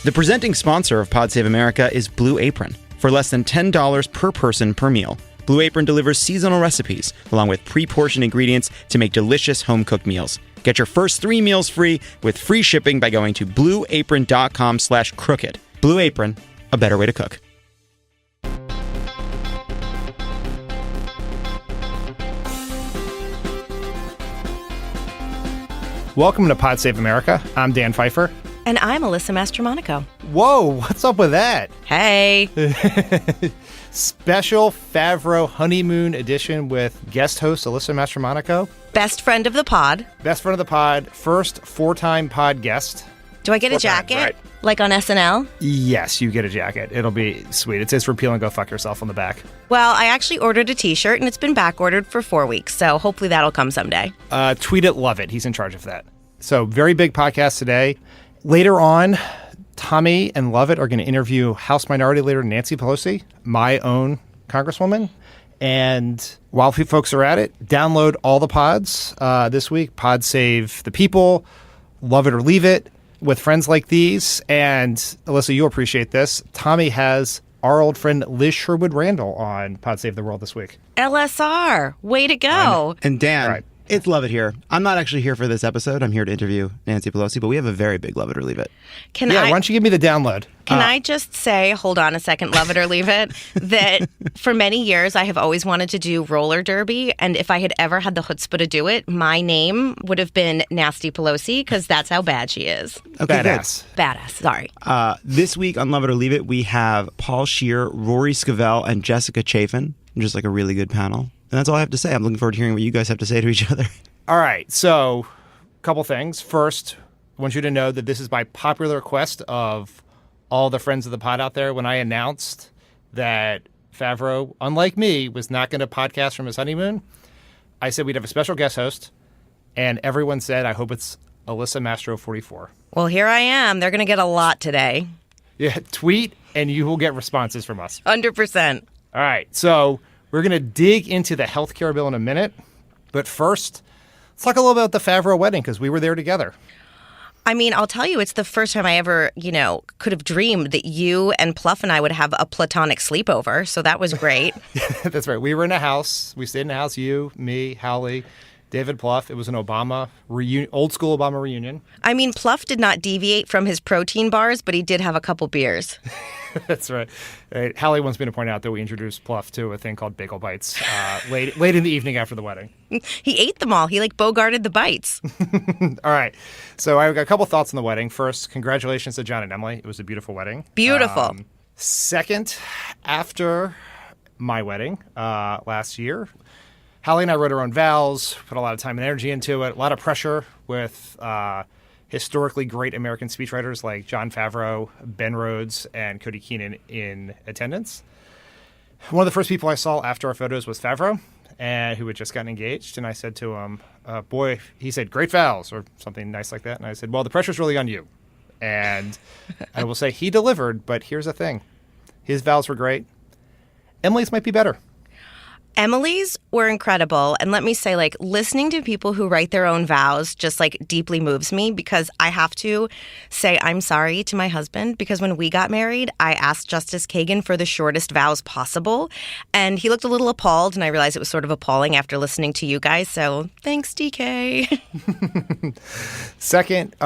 The presenting sponsor of Pod Save America is Blue Apron. For less than $10 per person per meal, Blue Apron delivers seasonal recipes along with pre-portioned ingredients to make delicious home-cooked meals. Get your first 3 meals free with free shipping by going to blueapron.com/crooked. Blue Apron, a better way to cook. Welcome to Pod Save America. I'm Dan Pfeiffer. And I'm Alyssa Mastromonaco. Whoa, what's up with that? Hey. Special Favreau honeymoon edition with guest host Alyssa Mastromonaco. Best friend of the pod. Best friend of the pod. First 4-time pod guest. Do I get a jacket? Right. Like on SNL? Yes, you get a jacket. It'll be sweet. It says repeal and go fuck yourself on the back. Well, I actually ordered a t-shirt and it's been back ordered for 4 weeks. So hopefully that'll come someday. Tweet at Lovett. He's in charge of that. So very big podcast today. Later on, Tommy and Lovett are going to interview House Minority Leader Nancy Pelosi, my own congresswoman. And while folks are at it, download all the pods this week. Pod Save the People, Love It or Leave It, with friends like these. And Alyssa, you'll appreciate this. Tommy has our old friend Liz Sherwood Randall on Pod Save the World this week. LSR. Way to go. And Dan, right. It's Love It here. I'm not actually here for this episode. I'm here to interview Nancy Pelosi, but we have a very big Love It or Leave It. Why don't you give me the download? Can I just say, hold on a second, Love It or Leave It, that for many years I have always wanted to do roller derby, and if I had ever had the chutzpah to do it, my name would have been Nasty Pelosi, because that's how bad she is. Okay, Badass. good. Badass, sorry. This week on Love It or Leave It, we have Paul Scheer, Rory Scavel, and Jessica Chafin. Just like a really good panel. And that's all I have to say. I'm looking forward to hearing what you guys have to say to each other. All right, so a couple things. First, I want you to know that this is by popular request of all the friends of the pod out there. When I announced that Favreau, unlike me, was not going to podcast from his honeymoon, I said we'd have a special guest host, and everyone said, I hope it's Alyssa Mastro 44. Well, here I am. They're going to get a lot today. Yeah, tweet, and you will get responses from us. 100%. All right, so we're going to dig into the healthcare bill in a minute, but first, let's talk a little about the Favreau wedding, because we were there together. I mean, I'll tell you, it's the first time I ever, could have dreamed that you and Pluff and I would have a platonic sleepover. So that was great. That's right. We were in a house. We stayed in a house. You, me, Hallie, David Pluff. It was an Obama old school Obama reunion. I mean, Pluff did not deviate from his protein bars, but he did have a couple beers. That's right. Hallie wants me to point out that we introduced Pluff to a thing called Bagel Bites late in the evening after the wedding. He ate them all. He bogarted the bites. All right. So I've got a couple thoughts on the wedding. First, congratulations to John and Emily. It was a beautiful wedding. Beautiful. Second, after my wedding last year, Hallie and I wrote our own vows, put a lot of time and energy into it, a lot of pressure with historically great American speechwriters like Jon Favreau, Ben Rhodes, and Cody Keenan in attendance. One of the first people I saw after our photos was Favreau, who had just gotten engaged. And I said to him, he said, great vows, or something nice like that. And I said, well, the pressure's really on you. And I will say he delivered, but here's the thing. His vows were great. Emily's might be better. Emily's were incredible. And let me say, listening to people who write their own vows just, deeply moves me, because I have to say I'm sorry to my husband, because when we got married, I asked Justice Kagan for the shortest vows possible. And he looked a little appalled, and I realized it was sort of appalling after listening to you guys. So thanks, DK. Second,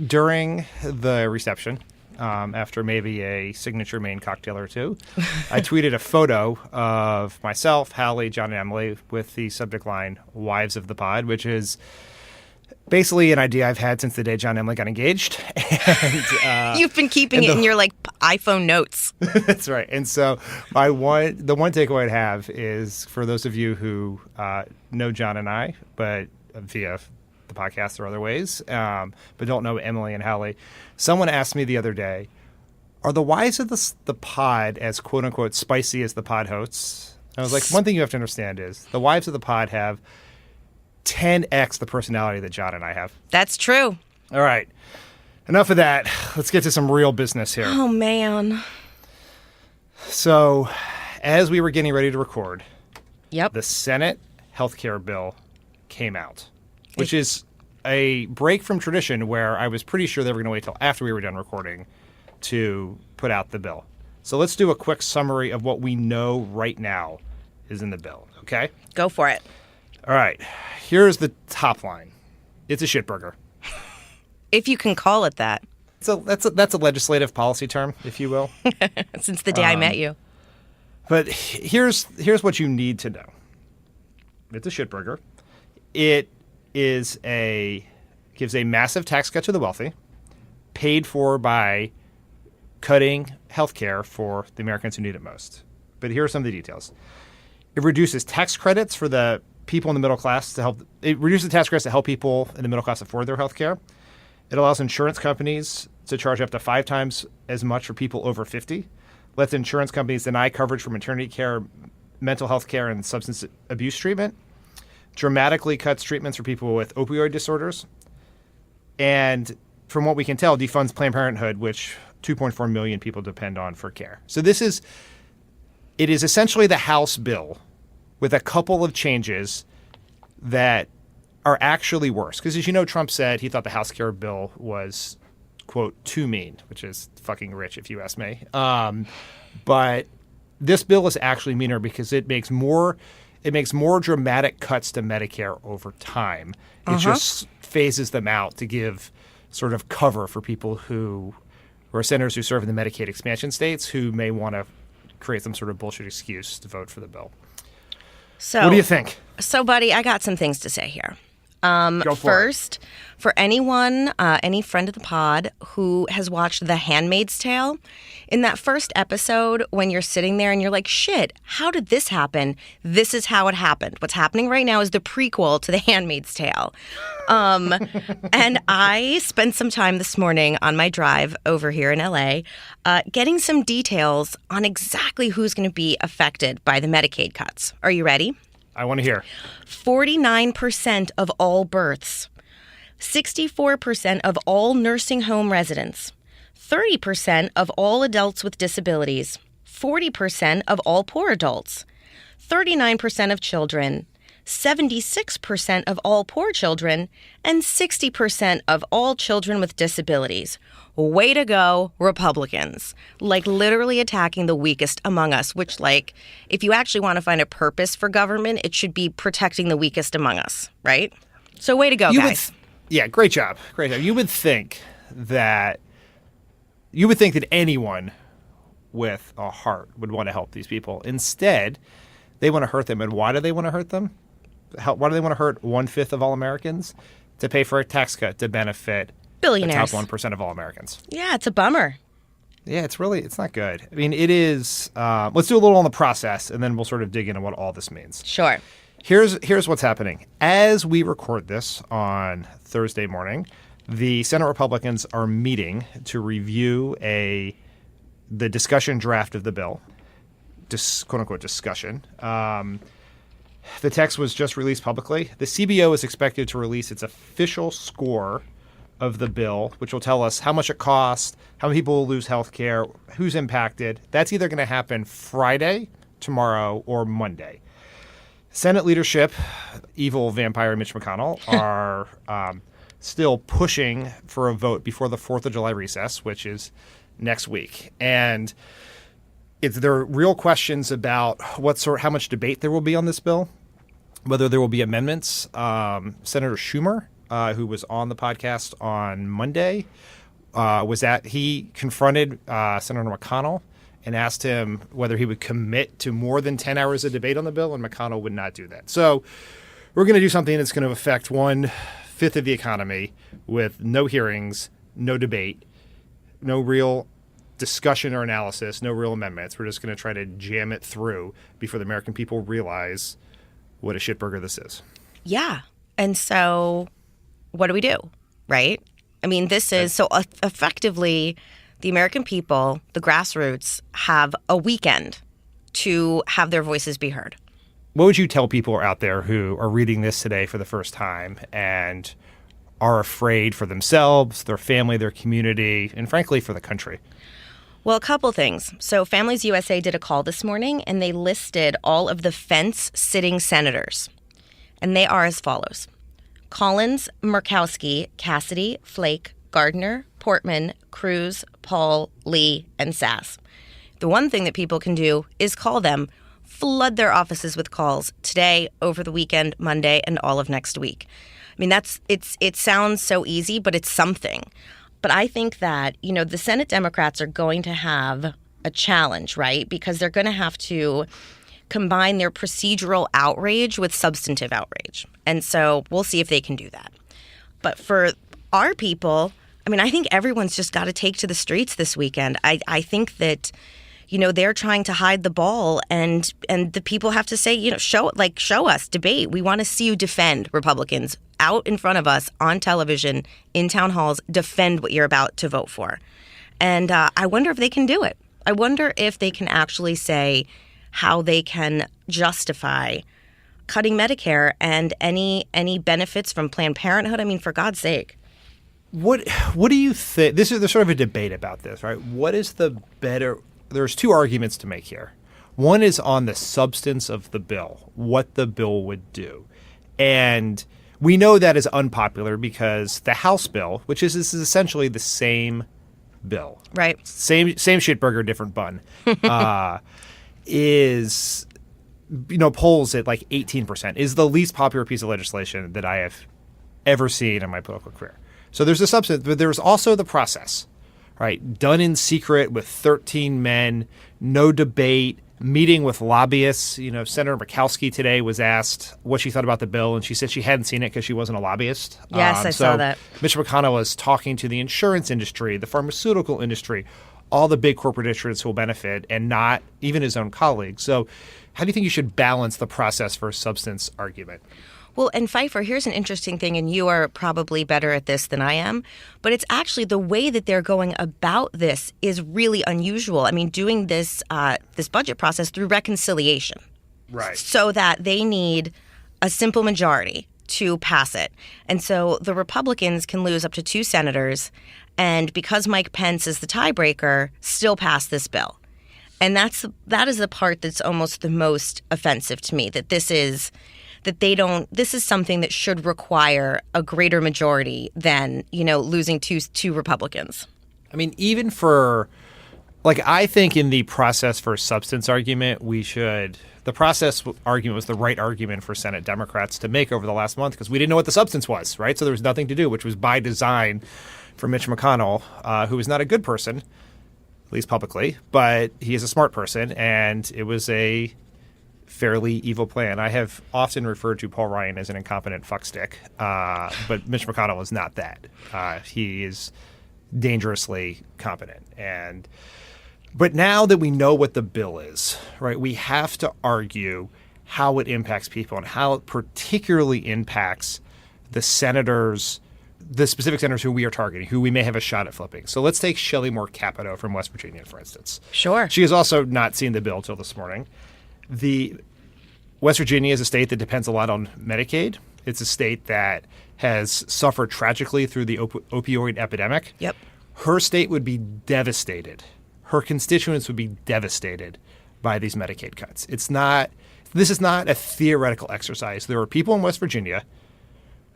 during the reception, after maybe a signature main cocktail or two, I tweeted a photo of myself, Hallie, John, and Emily with the subject line, Wives of the Pod, which is basically an idea I've had since the day John and Emily got engaged. And, you've been keeping it in your iPhone notes. That's right. And so the one takeaway I'd have is for those of you who know John and I, but via the podcast or other ways, but don't know Emily and Hallie. Someone asked me the other day, are the wives of the pod as quote-unquote spicy as the pod hosts? And I was like, one thing you have to understand is the wives of the pod have 10x the personality that John and I have. That's true. All right. Enough of that. Let's get to some real business here. Oh, man. So as we were getting ready to record, the Senate healthcare bill came out, which is a break from tradition where I was pretty sure they were going to wait till after we were done recording to put out the bill. So let's do a quick summary of what we know right now is in the bill, okay? Go for it. All right. Here's the top line. It's a shitburger. If you can call it that. So that's a legislative policy term, if you will. Since the day I met you. But here's what you need to know. It's a shitburger. It gives a massive tax cut to the wealthy, paid for by cutting health care for the Americans who need it most. But here are some of the details. It reduces tax credits for the people in the middle class to help. It reduces tax credits to help people in the middle class afford their health care. It allows insurance companies to charge up to 5 times as much for people over 50. Lets insurance companies deny coverage for maternity care, mental health care, and substance abuse treatment. Dramatically cuts treatments for people with opioid disorders. And from what we can tell, defunds Planned Parenthood, which 2.4 million people depend on for care. So it is essentially the House bill with a couple of changes that are actually worse. Because as you know, Trump said he thought the House care bill was, quote, too mean, which is fucking rich if you ask me. But this bill is actually meaner because it makes more dramatic cuts to Medicare over time. It just phases them out to give sort of cover for people who are senators who serve in the Medicaid expansion states who may want to create some sort of bullshit excuse to vote for the bill. So, what do you think? So, buddy, I got some things to say here. Go for it. For anyone, any friend of the pod who has watched The Handmaid's Tale, in that first episode, when you're sitting there and you're like, shit, how did this happen? This is how it happened. What's happening right now is the prequel to The Handmaid's Tale. And I spent some time this morning on my drive over here in LA getting some details on exactly who's going to be affected by the Medicaid cuts. Are you ready? I want to hear. 49% of all births, 64% of all nursing home residents, 30% of all adults with disabilities, 40% of all poor adults, 39% of children, 76% of all poor children, and 60% of all children with disabilities. Way to go, Republicans. Like, literally attacking the weakest among us, which, like, if you actually want to find a purpose for government, it should be protecting the weakest among us, right? So way to go, guys. Yeah, great job. Great job. You would think that anyone with a heart would want to help these people. Instead, they want to hurt them. And why do they want to hurt them? Why do they want to hurt 1/5 of all Americans? To pay for a tax cut to benefit billionaires. The top 1% of all Americans. Yeah, it's a bummer. Yeah, it's not good. I mean, it is. Let's do a little on the process, and then we'll sort of dig into what all this means. Sure. Here's what's happening. As we record this on Thursday morning, the Senate Republicans are meeting to review the discussion draft of the bill, quote unquote discussion. The text was just released publicly. The CBO is expected to release its official score of the bill, which will tell us how much it costs, how many people will lose health care, who's impacted. That's either going to happen Friday, tomorrow, or Monday. Senate leadership, evil vampire Mitch McConnell, are still pushing for a vote before the 4th of July recess, which is next week. And there are real questions about how much debate there will be on this bill, whether there will be amendments. Senator Schumer, who was on the podcast on Monday, he confronted Senator McConnell and asked him whether he would commit to more than 10 hours of debate on the bill, and McConnell would not do that. So we're going to do something that's going to affect 1/5 of the economy with no hearings, no debate, no real discussion or analysis, no real amendments. We're just going to try to jam it through before the American people realize what a shitburger this is. Yeah. And so what do? Right? I mean, this is so effectively the American people, the grassroots, have a weekend to have their voices be heard. What would you tell people out there who are reading this today for the first time and are afraid for themselves, their family, their community, and frankly, for the country? Well, a couple things. So Families USA did a call this morning, and they listed all of the fence-sitting senators. And they are as follows: Collins, Murkowski, Cassidy, Flake, Gardner, Portman, Cruz, Paul, Lee, and Sass. The one thing that people can do is call them, flood their offices with calls today, over the weekend, Monday, and all of next week. I mean, it sounds so easy, but it's something. But I think that, the Senate Democrats are going to have a challenge, right? Because they're going to have to combine their procedural outrage with substantive outrage. And so we'll see if they can do that. But for our people, I mean, I think everyone's just got to take to the streets this weekend. I think that, they're trying to hide the ball, and the people have to say, show us, debate. We want to see you defend Republicans out in front of us on television, in town halls, defend what you're about to vote for. And I wonder if they can do it. I wonder if they can actually say how they can justify cutting Medicare and any benefits from Planned Parenthood. I mean, for God's sake. What do you think? There's sort of a debate about this, right? What is the better? There's two arguments to make here. One is on the substance of the bill, what the bill would do. And we know that is unpopular because the House bill, this is essentially the same bill. Right. Same shitburger, different bun. Is polls at like 18%, is the least popular piece of legislation that I have ever seen in my political career. So there's the substance, but there's also the process, right? Done in secret with 13 men, no debate, meeting with lobbyists. Senator Murkowski today was asked what she thought about the bill, and she said she hadn't seen it because she wasn't a lobbyist. Yes, I saw that. Mitch McConnell was talking to the insurance industry, the pharmaceutical industry, all the big corporate interests who will benefit, and not even his own colleagues. So how do you think you should balance the process versus substance argument? Well, and Pfeiffer, here's an interesting thing, and you are probably better at this than I am, but it's actually the way that they're going about this is really unusual. I mean, doing this budget process through reconciliation. Right. So that they need a simple majority to pass it. And so the Republicans can lose up to 2 senators, and because Mike Pence is the tiebreaker, still pass this bill. And that is the part that's almost the most offensive to me, that this is something that should require a greater majority than, losing two Republicans. I mean, even for, I think in the process for substance argument, the process argument was the right argument for Senate Democrats to make over the last month because we didn't know what the substance was, right? So there was nothing to do, which was by design for Mitch McConnell, who is not a good person, at least publicly, but he is a smart person, and it was a fairly evil plan. I have often referred to Paul Ryan as an incompetent fuckstick, but Mitch McConnell is not that. He is dangerously competent. But now that we know what the bill is, right, we have to argue how it impacts people and how it particularly impacts the specific senators who we are targeting, who we may have a shot at flipping. So let's take Shelley Moore Capito from West Virginia, for instance. Sure. She has also not seen the bill till this morning. West Virginia is a state that depends a lot on Medicaid. It's a state that has suffered tragically through the opioid epidemic. Yep. Her state would be devastated. Her constituents would be devastated by these Medicaid cuts. This is not a theoretical exercise. There are people in West Virginia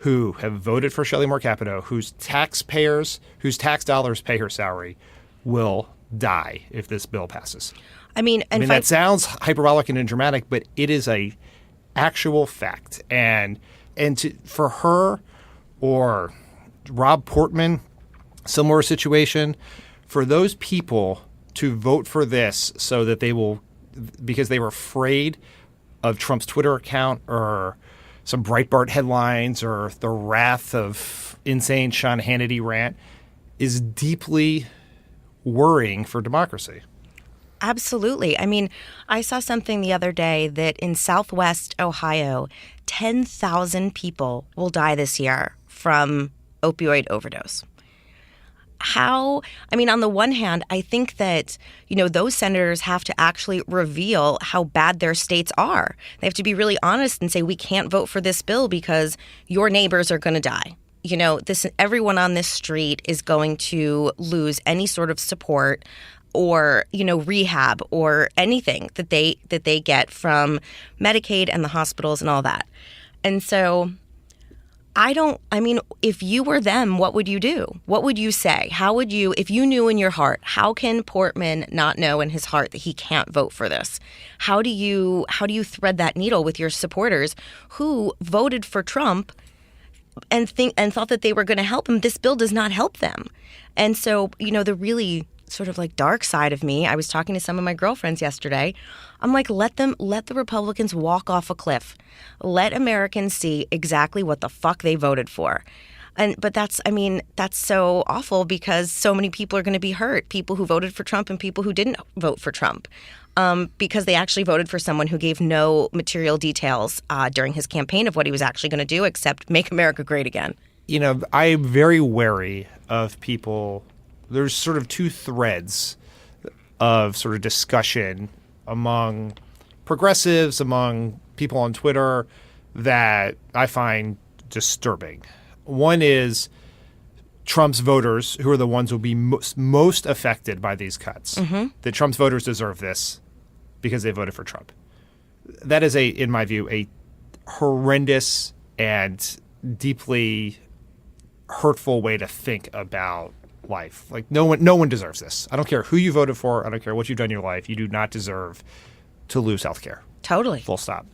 who have voted for Shelley Moore Capito, whose tax dollars pay her salary, will die if this bill passes. I mean, that sounds hyperbolic and dramatic, but it is a actual fact. And for her or Rob Portman, similar situation, for those people to vote for this so that because they were afraid of Trump's Twitter account or some Breitbart headlines or the wrath of insane Sean Hannity rant, is deeply worrying for democracy. Absolutely. I mean, I saw something the other day that in Southwest Ohio, 10,000 people will die this year from opioid overdose. On the one hand, I think that, those senators have to actually reveal how bad their states are. They have to be really honest and say, we can't vote for this bill because your neighbors are going to die. Everyone on this street is going to lose any sort of support or, rehab or anything that they get from Medicaid and the hospitals and all that. And so I mean, if you were them, what would you do? What would you say? How would you, if you knew in your heart, how can Portman not know in his heart that he can't vote for this? How do you thread that needle with your supporters who voted for Trump and thought that they were going to help him? This bill does not help them. And so, the really sort of like dark side of me, I was talking to some of my girlfriends yesterday. I'm like, let the Republicans walk off a cliff. Let Americans see exactly what the fuck they voted for. But that's so awful because so many people are going to be hurt. People who voted for Trump and people who didn't vote for Trump. Because they actually voted for someone who gave no material details during his campaign of what he was actually going to do except make America great again. I'm very wary of people. There's sort of two threads of sort of discussion among progressives, among people on Twitter that I find disturbing. One is Trump's voters, who are the ones who will be most affected by these cuts. Mm-hmm. That Trump's voters deserve this because they voted for Trump. That is, in my view, a horrendous and deeply hurtful way to think about life. Like no one deserves this. I don't care who you voted for. I don't care what you've done in your life. You do not deserve to lose health care. Totally. Full stop.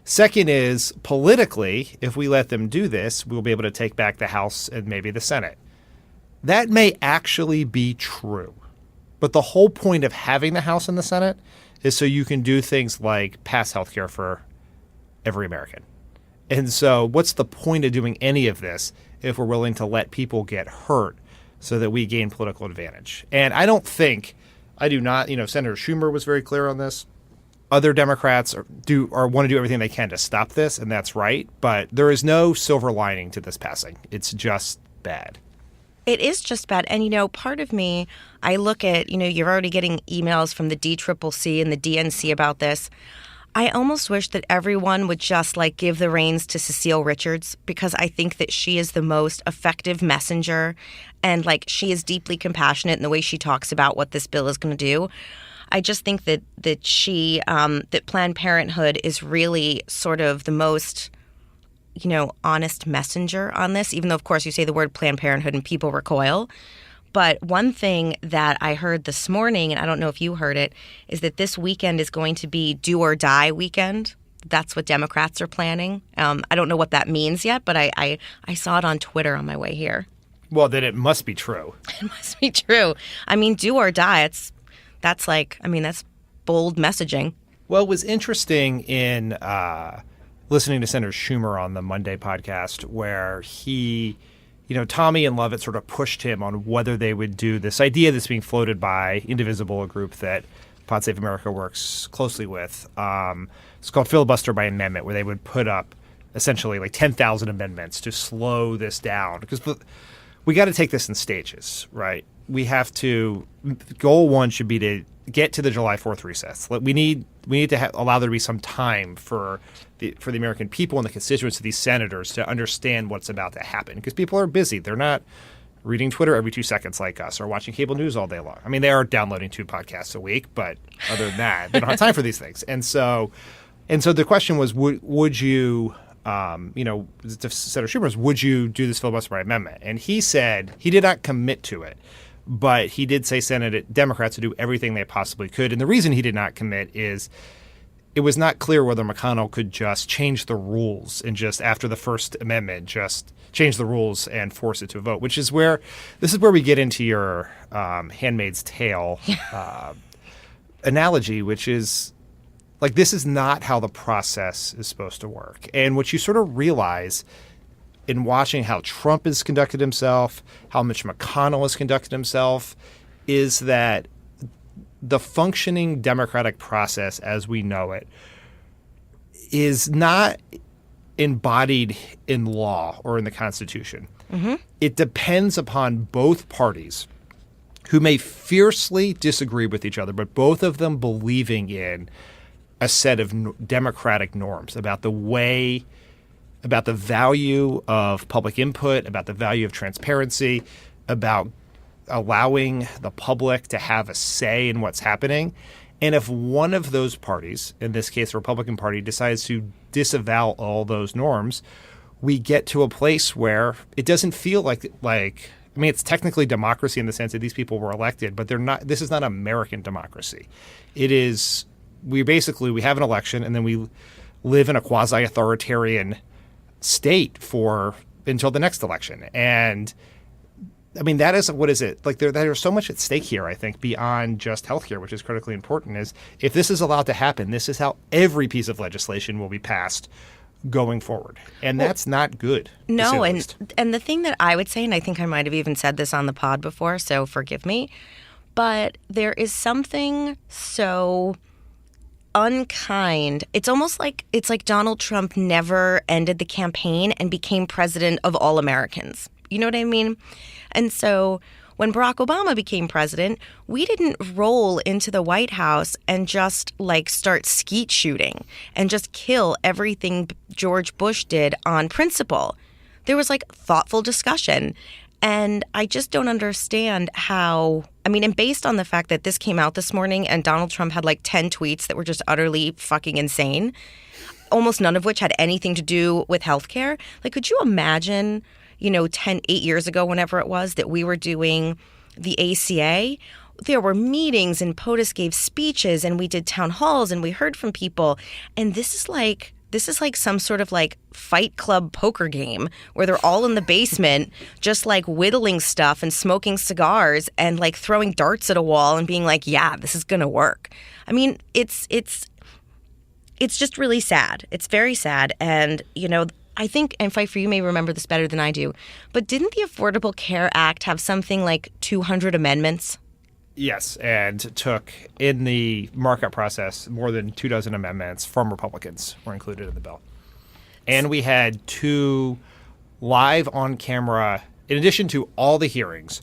Second is, politically, if we let them do this, we'll be able to take back the House and maybe the Senate. That may actually be true. But the whole point of having the House and the Senate is so you can do things like pass health care for every American. And so what's the point of doing any of this if we're willing to let people get hurt so that we gain political advantage? And I do not, Senator Schumer was very clear on this. Other Democrats want to do everything they can to stop this, and that's right. But there is no silver lining to this passing. It's just bad. It is just bad. And, part of me, I look at, you're already getting emails from the DCCC and the DNC about this. I almost wish that everyone would just give the reins to Cecile Richards, because I think that she is the most effective messenger and she is deeply compassionate in the way she talks about what this bill is going to do. I just think that that Planned Parenthood is really sort of the most, honest messenger on this, even though, of course, you say the word Planned Parenthood and people recoil. But one thing that I heard this morning, and I don't know if you heard it, is that this weekend is going to be do or die weekend. That's what Democrats are planning. I don't know what that means yet, but I saw it on Twitter on my way here. Well, then it must be true. It must be true. I mean, do or die, that's bold messaging. Well, it was interesting in listening to Senator Schumer on the Monday podcast where he – Tommy and Lovett sort of pushed him on whether they would do this idea that's being floated by Indivisible, a group that Pod Save America works closely with. It's called filibuster by amendment, where they would put up essentially 10,000 amendments to slow this down. Because we got to take this in stages, right? We have to – goal one should be to get to the July 4th recess. We need to allow there to be some time for the American people and the constituents of these senators to understand what's about to happen, because people are busy. They're not reading Twitter every 2 seconds like us or watching cable news all day long. I mean, they are downloading 2 podcasts a week, but other than that, they don't have time for these things. And so the question was, would you Senator Schumer's, would you do this filibuster by amendment? And he said he did not commit to it. But he did say Senate Democrats would do everything they possibly could. And the reason he did not commit is it was not clear whether McConnell could just change the rules and just after the First Amendment just change the rules and force it to a vote, this is where we get into your Handmaid's Tale analogy, which is this is not how the process is supposed to work. And what you sort of realize in watching how Trump has conducted himself, how Mitch McConnell has conducted himself, is that the functioning democratic process as we know it is not embodied in law or in the Constitution. Mm-hmm. It depends upon both parties who may fiercely disagree with each other, but both of them believing in a set of democratic norms about the value of public input, about the value of transparency, about allowing the public to have a say in what's happening. And if one of those parties, in this case the Republican Party, decides to disavow all those norms, we get to a place where it doesn't feel like I mean, it's technically democracy in the sense that these people were elected, but they're not. This is not American democracy. It is we have an election and then we live in a quasi-authoritarian state until the next election. And I mean, that is what is it like? There's so much at stake here. I think beyond just healthcare, which is critically important. Is if this is allowed to happen, this is how every piece of legislation will be passed going forward, and that's not good. No, and the thing that I would say, and I think I might have even said this on the pod before, so forgive me, but there is something so unkind. It's almost like Donald Trump never ended the campaign and became president of all Americans. You know what I mean? And so when Barack Obama became president, we didn't roll into the White House and just start skeet shooting and just kill everything George Bush did on principle. There was thoughtful discussion. And I just don't understand how, I mean, and based on the fact that this came out this morning and Donald Trump had 10 tweets that were just utterly fucking insane, almost none of which had anything to do with healthcare. Could you imagine, 8 years ago, whenever it was, that we were doing the ACA? There were meetings and POTUS gave speeches and we did town halls and we heard from people. And this is like some sort of Fight Club poker game where they're all in the basement just whittling stuff and smoking cigars and throwing darts at a wall and being yeah, this is going to work. I mean, it's just really sad. It's very sad. And, I think, and Pfeiffer, you may remember this better than I do, but didn't the Affordable Care Act have something 200 amendments? Yes, and took in the markup process more than 24 amendments from Republicans were included in the bill. And we had 2 live on camera, in addition to all the hearings,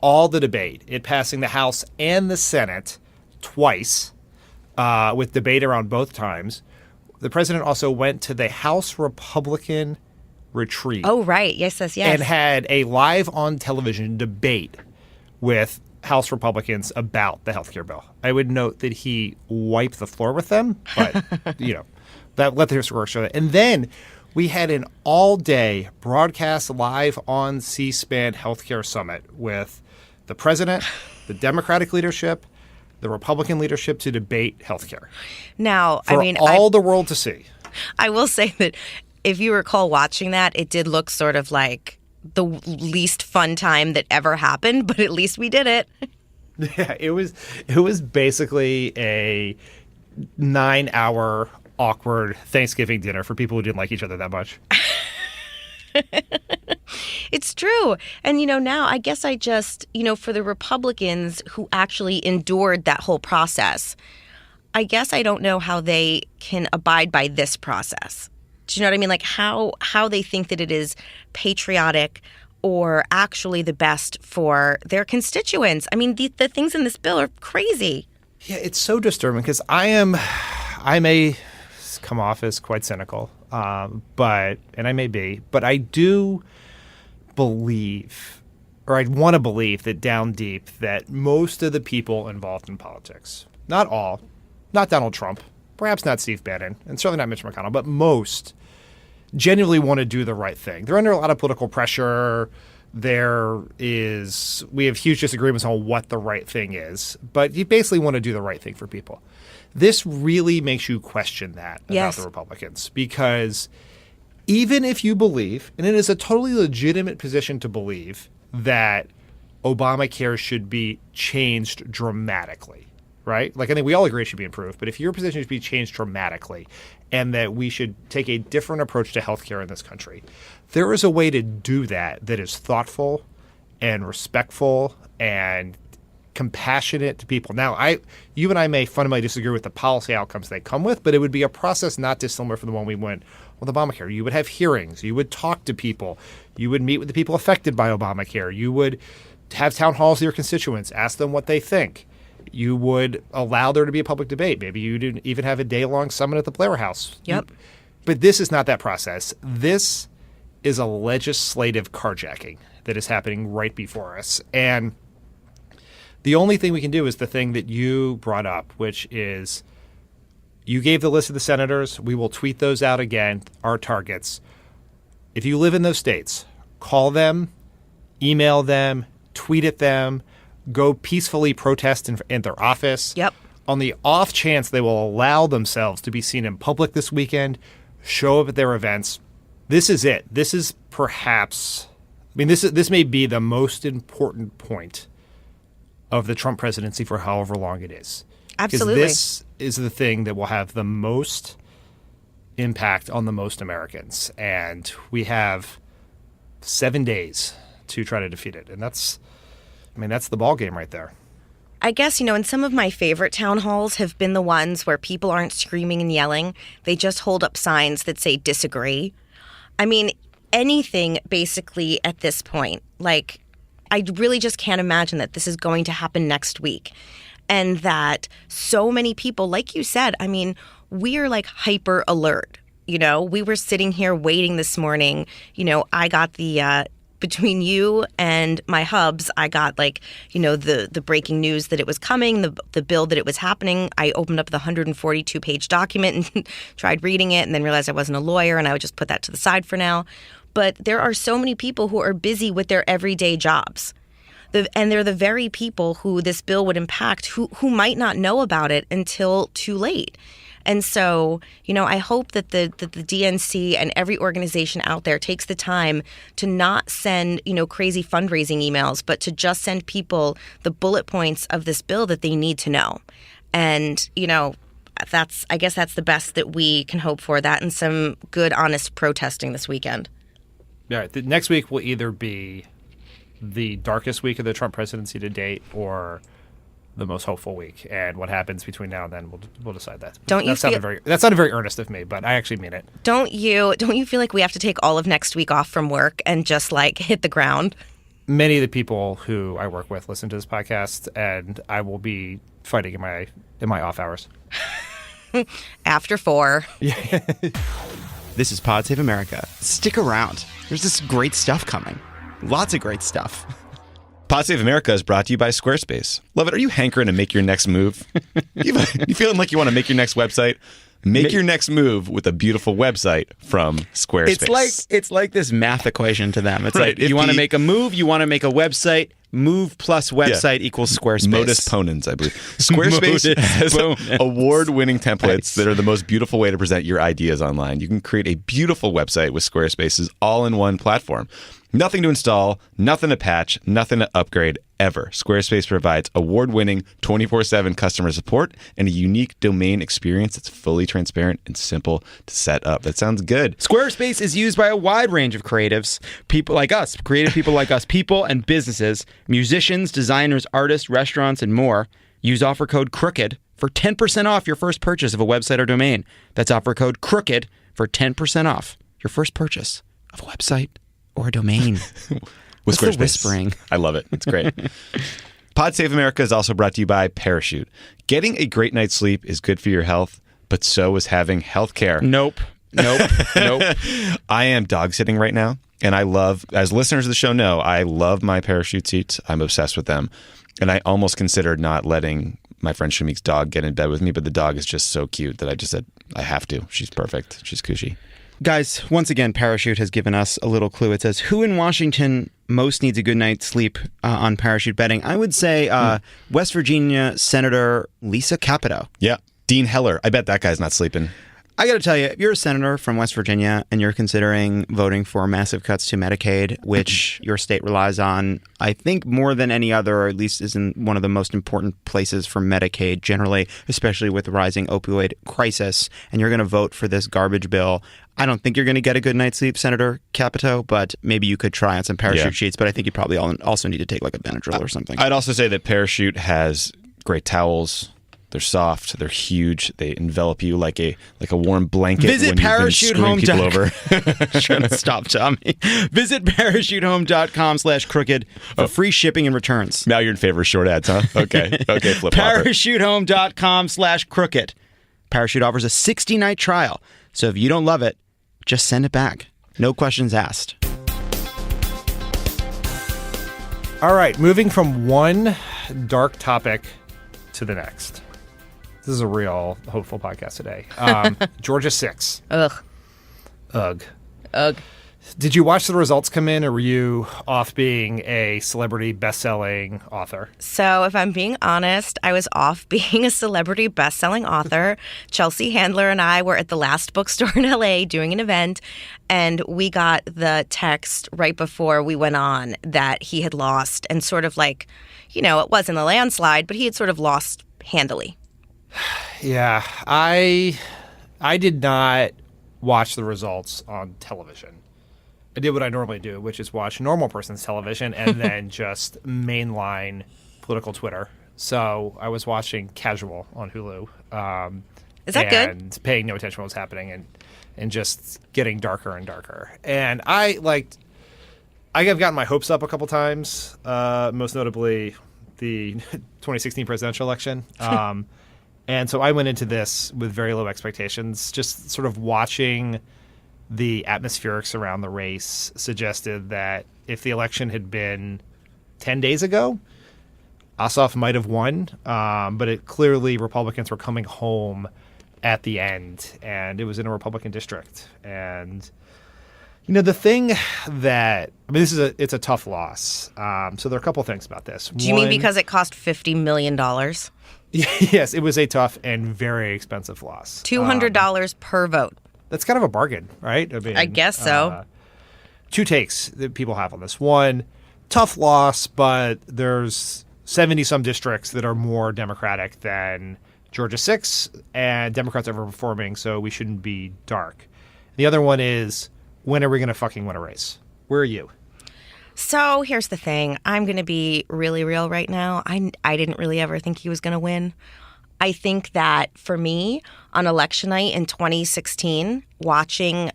all the debate, it passing the House and the Senate twice with debate around both times. The president also went to the House Republican retreat. Oh, right. Yes. And had a live on television debate with House Republicans about the healthcare bill. I would note that he wiped the floor with them, but, that let the historical show that. And then we had an all-day broadcast live on C-SPAN healthcare summit with the president, the Democratic leadership, the Republican leadership to debate healthcare. Now, the world to see. I will say that if you recall watching that, it did look sort of like the least fun time that ever happened, but at least we did it. Yeah, it was basically a 9-hour awkward Thanksgiving dinner for people who didn't like each other that much. It's true. And, now I guess I just, for the Republicans who actually endured that whole process, I guess I don't know how they can abide by this process. Do you know what I mean? How they think that it is patriotic or actually the best for their constituents. I mean, the things in this bill are crazy. Yeah, it's so disturbing because I may come off as quite cynical, and I may be, but I do believe, or I'd want to believe that down deep that most of the people involved in politics, not all, not Donald Trump, perhaps not Steve Bannon, and certainly not Mitch McConnell, but most genuinely want to do the right thing. They're under a lot of political pressure. We have huge disagreements on what the right thing is, but you basically want to do the right thing for people. This really makes you question that about the Republicans, because even if you believe, and it is a totally legitimate position to believe, that Obamacare should be changed dramatically, right? I think we all agree it should be improved, but if your position should be changed dramatically and that we should take a different approach to healthcare in this country, there is a way to do that is thoughtful and respectful and compassionate to people. Now, you and I may fundamentally disagree with the policy outcomes they come with, but it would be a process not dissimilar from the one we went with Obamacare. You would have hearings. You would talk to people. You would meet with the people affected by Obamacare. You would have town halls with your constituents, ask them what they think. You would allow there to be a public debate. Maybe you didn't even have a day-long summit at the Blair House. Yep. But this is not that process. This is a legislative carjacking that is happening right before us. And the only thing we can do is the thing that you brought up, which is you gave the list of the senators. We will tweet those out again, our targets. if you live in those states, call them, email them, tweet at them, go peacefully protest in their office. Yep. On the off chance they will allow themselves to be seen in public this weekend, show up at their events. This is it. This is perhaps, this may be the most important point of the Trump presidency for however long it is. Absolutely. This is the thing that will have the most impact on the most Americans. And we have 7 days to try to defeat it. And that's the ball game right there. I guess, and some of my favorite town halls have been the ones where people aren't screaming and yelling. They just hold up signs that say disagree. Anything basically at this point. Like, I really just can't imagine that this is going to happen next week. And that so many people, like you said, we are like hyper alert. We were sitting here waiting this morning. I got the between you and my hubs, I got the breaking news that it was coming, the bill that it was happening. I opened up the 142-page document and tried reading it and then realized I wasn't a lawyer and I would just put that to the side for now. But there are so many people who are busy with their everyday jobs. And they're the very people who this bill would impact who might not know about it until too late. And so, I hope that the DNC and every organization out there takes the time to not send, crazy fundraising emails, but to just send people the bullet points of this bill that they need to know. And, I guess that's the best that we can hope for, that and some good, honest protesting this weekend. Yeah, the next week will either be the darkest week of the Trump presidency to date or the most hopeful week. And what happens between now and then, we'll decide that. That sounded very earnest of me, but I actually mean it. Don't you feel like we have to take all of next week off from work and just hit the ground? Many of the people who I work with listen to this podcast, and I will be fighting in my off hours. After 4. Yeah. This is Pod Save America. Stick around. There's this great stuff coming. Lots of great stuff. Pod Save America is brought to you by Squarespace. Lovett, are you hankering to make your next move? You feeling like you want to make your next website? Make your next move with a beautiful website from Squarespace. It's like this math equation to them. It's right. Like you want to make a move, you want to make a website. Move plus website equals Squarespace. Modus ponens, I believe. Squarespace has award-winning templates that are the most beautiful way to present your ideas online. You can create a beautiful website with Squarespace's all-in-one platform. Nothing to install, nothing to patch, nothing to upgrade ever. Squarespace provides award-winning 24/7 customer support and a unique domain experience that's fully transparent and simple to set up. That sounds good. Squarespace is used by a wide range of creatives, people like us, creative people like us, people and businesses, musicians, designers, artists, restaurants, and more. Use offer code CROOKED for 10% off your first purchase of a website or domain. That's offer code CROOKED for 10% off your first purchase of a website or a domain. With Squarespace. Whispering. I love it. It's great. Pod Save America is also brought to you by Parachute. Getting a great night's sleep is good for your health, but so is having health care. Nope. I am dog sitting right now, and I love, as listeners of the show know, I love my Parachute seats. I'm obsessed with them. And I almost considered not letting my friend Shamik's dog get in bed with me, but the dog is just so cute that I just said, I have to. She's perfect. She's cushy. Guys, once again, Parachute has given us a little clue. It says, who in Washington most needs a good night's sleep on Parachute betting? I would say West Virginia Senator Lisa Capito. Yeah. Dean Heller. I bet that guy's not sleeping. I got to tell you, if you're a senator from West Virginia and you're considering voting for massive cuts to Medicaid, which your state relies on, I think more than any other, or at least is in one of the most important places for Medicaid generally, especially with the rising opioid crisis, and you're going to vote for this garbage bill, I don't think you're going to get a good night's sleep, Senator Capito, but maybe you could try on some Parachute sheets, but I think you probably also need to take like a Benadryl or something. I'd also say that Parachute has great towels. They're soft. They're huge. They envelop you like a warm blanket. Visit parachutehome.com. Trying to stop Tommy. Visit parachutehome.com/crooked for free shipping and returns. Now you're in favor of short ads, huh? Okay, flip parachutehome.com/crooked. Parachute offers a 60-night trial, so if you don't love it, just send it back. No questions asked. All right, moving from one dark topic to the next. This is a real hopeful podcast today. Georgia 6. Ugh. Ugh. Did you watch the results come in, or were you off being a celebrity best-selling author? So if I'm being honest, I was off being a celebrity best-selling author. Chelsea Handler and I were at the Last Bookstore in LA doing an event, and we got the text right before we went on that he had lost, and sort of like, it wasn't a landslide, but he had sort of lost handily. Yeah, I did not watch the results on television. I did what I normally do, which is watch normal person's television and then just mainline political Twitter. So I was watching Casual on Hulu. Is that good? And paying no attention to what was happening and just getting darker and darker. And I have gotten my hopes up a couple times, most notably the 2016 presidential election. And so I went into this with very low expectations, just sort of watching the atmospherics around the race suggested that if the election had been 10 days ago, Ossoff might have won, but it clearly Republicans were coming home at the end, and it was in a Republican district. And the thing that it's a tough loss. So there are a couple things about this. Do you mean because it cost $50 million? Yes, it was a tough and very expensive loss. $200 per vote. That's kind of a bargain, right? I guess so. Two takes that people have on this. One, tough loss, but there's 70-some districts that are more Democratic than Georgia 6, and Democrats are overperforming, so we shouldn't be dark. The other one is, when are we going to fucking win a race? Where are you? So here's the thing. I'm going to be really real right now. I didn't really ever think he was going to win. I think that for me, on election night in 2016, watching,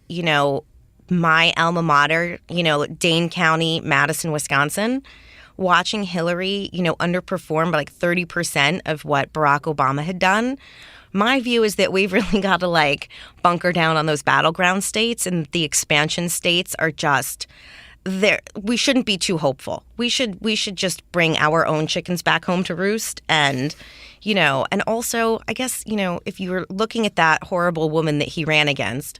my alma mater, Dane County, Madison, Wisconsin, watching Hillary, underperform by like 30% of what Barack Obama had done, my view is that we've really got to bunker down on those battleground states, and the expansion states are just there. We shouldn't be too hopeful. We should just bring our own chickens back home to roost. And, and also, I guess, if you were looking at that horrible woman that he ran against,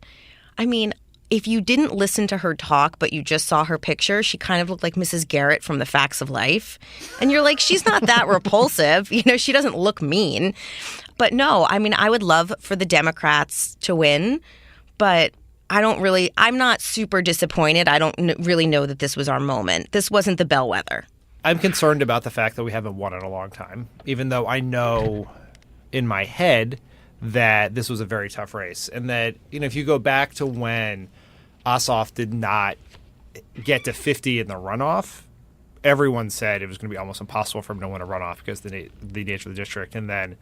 if you didn't listen to her talk, but you just saw her picture, she kind of looked like Mrs. Garrett from The Facts of Life. And you're like, she's not that repulsive. She doesn't look mean. But no, I would love for the Democrats to win, but I'm not super disappointed. I don't really know that this was our moment. This wasn't the bellwether. I'm concerned about the fact that we haven't won in a long time, even though I know in my head that this was a very tough race. And that, if you go back to when Ossoff did not get to 50 in the runoff, everyone said it was going to be almost impossible for him to win a runoff because the nature of the district. And then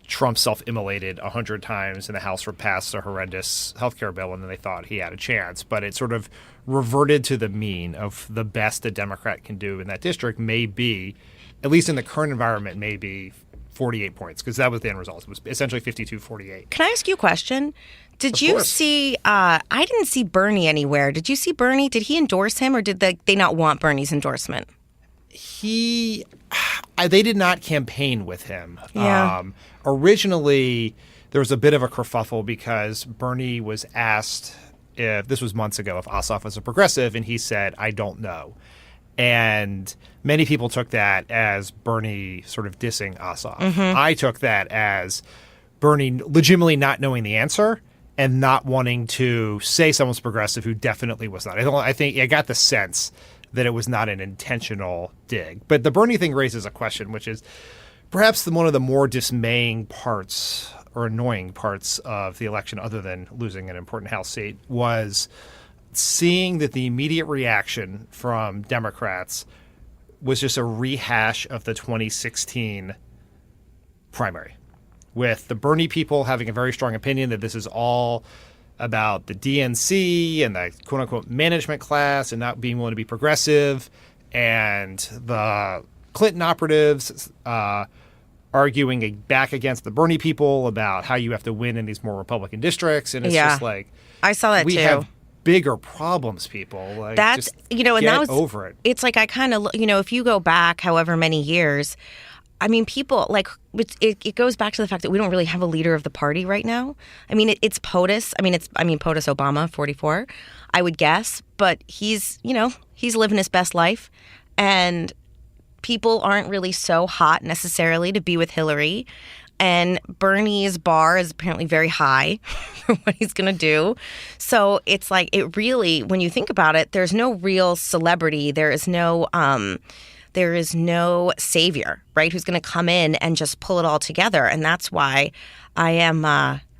Trump self-immolated 100 times and the House passed a horrendous healthcare bill, and then they thought he had a chance. But it sort of reverted to the mean of the best a Democrat can do in that district may be, at least in the current environment, may be 48 points, because that was the end result. It was essentially 52-48. Can I ask you a question? Did you see, I didn't see Bernie anywhere. Did you see Bernie? Did he endorse him, or did they not want Bernie's endorsement? They did not campaign with him. Yeah. Originally, there was a bit of a kerfuffle because Bernie was asked, if this was months ago, if Ossoff was a progressive, and he said, I don't know. And many people took that as Bernie sort of dissing Ossoff. Mm-hmm. I took that as Bernie legitimately not knowing the answer and not wanting to say someone's progressive who definitely was not. I think I got the sense that it was not an intentional dig. But the Bernie thing raises a question, which is perhaps one of the more dismaying parts or annoying parts of the election, other than losing an important House seat, was seeing that the immediate reaction from Democrats was just a rehash of the 2016 primary, with the Bernie people having a very strong opinion that this is all about the DNC and the quote-unquote management class and not being willing to be progressive, and the Clinton operatives arguing back against the Bernie people about how you have to win in these more Republican districts. And it's just like, I saw that we too. have bigger problems, people. Like, that's, just and that was over it. It's like I kind of, if you go back however many years, I mean, people, like, it goes back to the fact that we don't really have a leader of the party right now. I mean, it's POTUS. POTUS Obama, 44, I would guess. But he's living his best life. And people aren't really so hot necessarily to be with Hillary. And Bernie's bar is apparently very high for what he's going to do. So it's like, it really, when you think about it, there's no real celebrity. There is no savior, right, who's going to come in and just pull it all together. And that's why I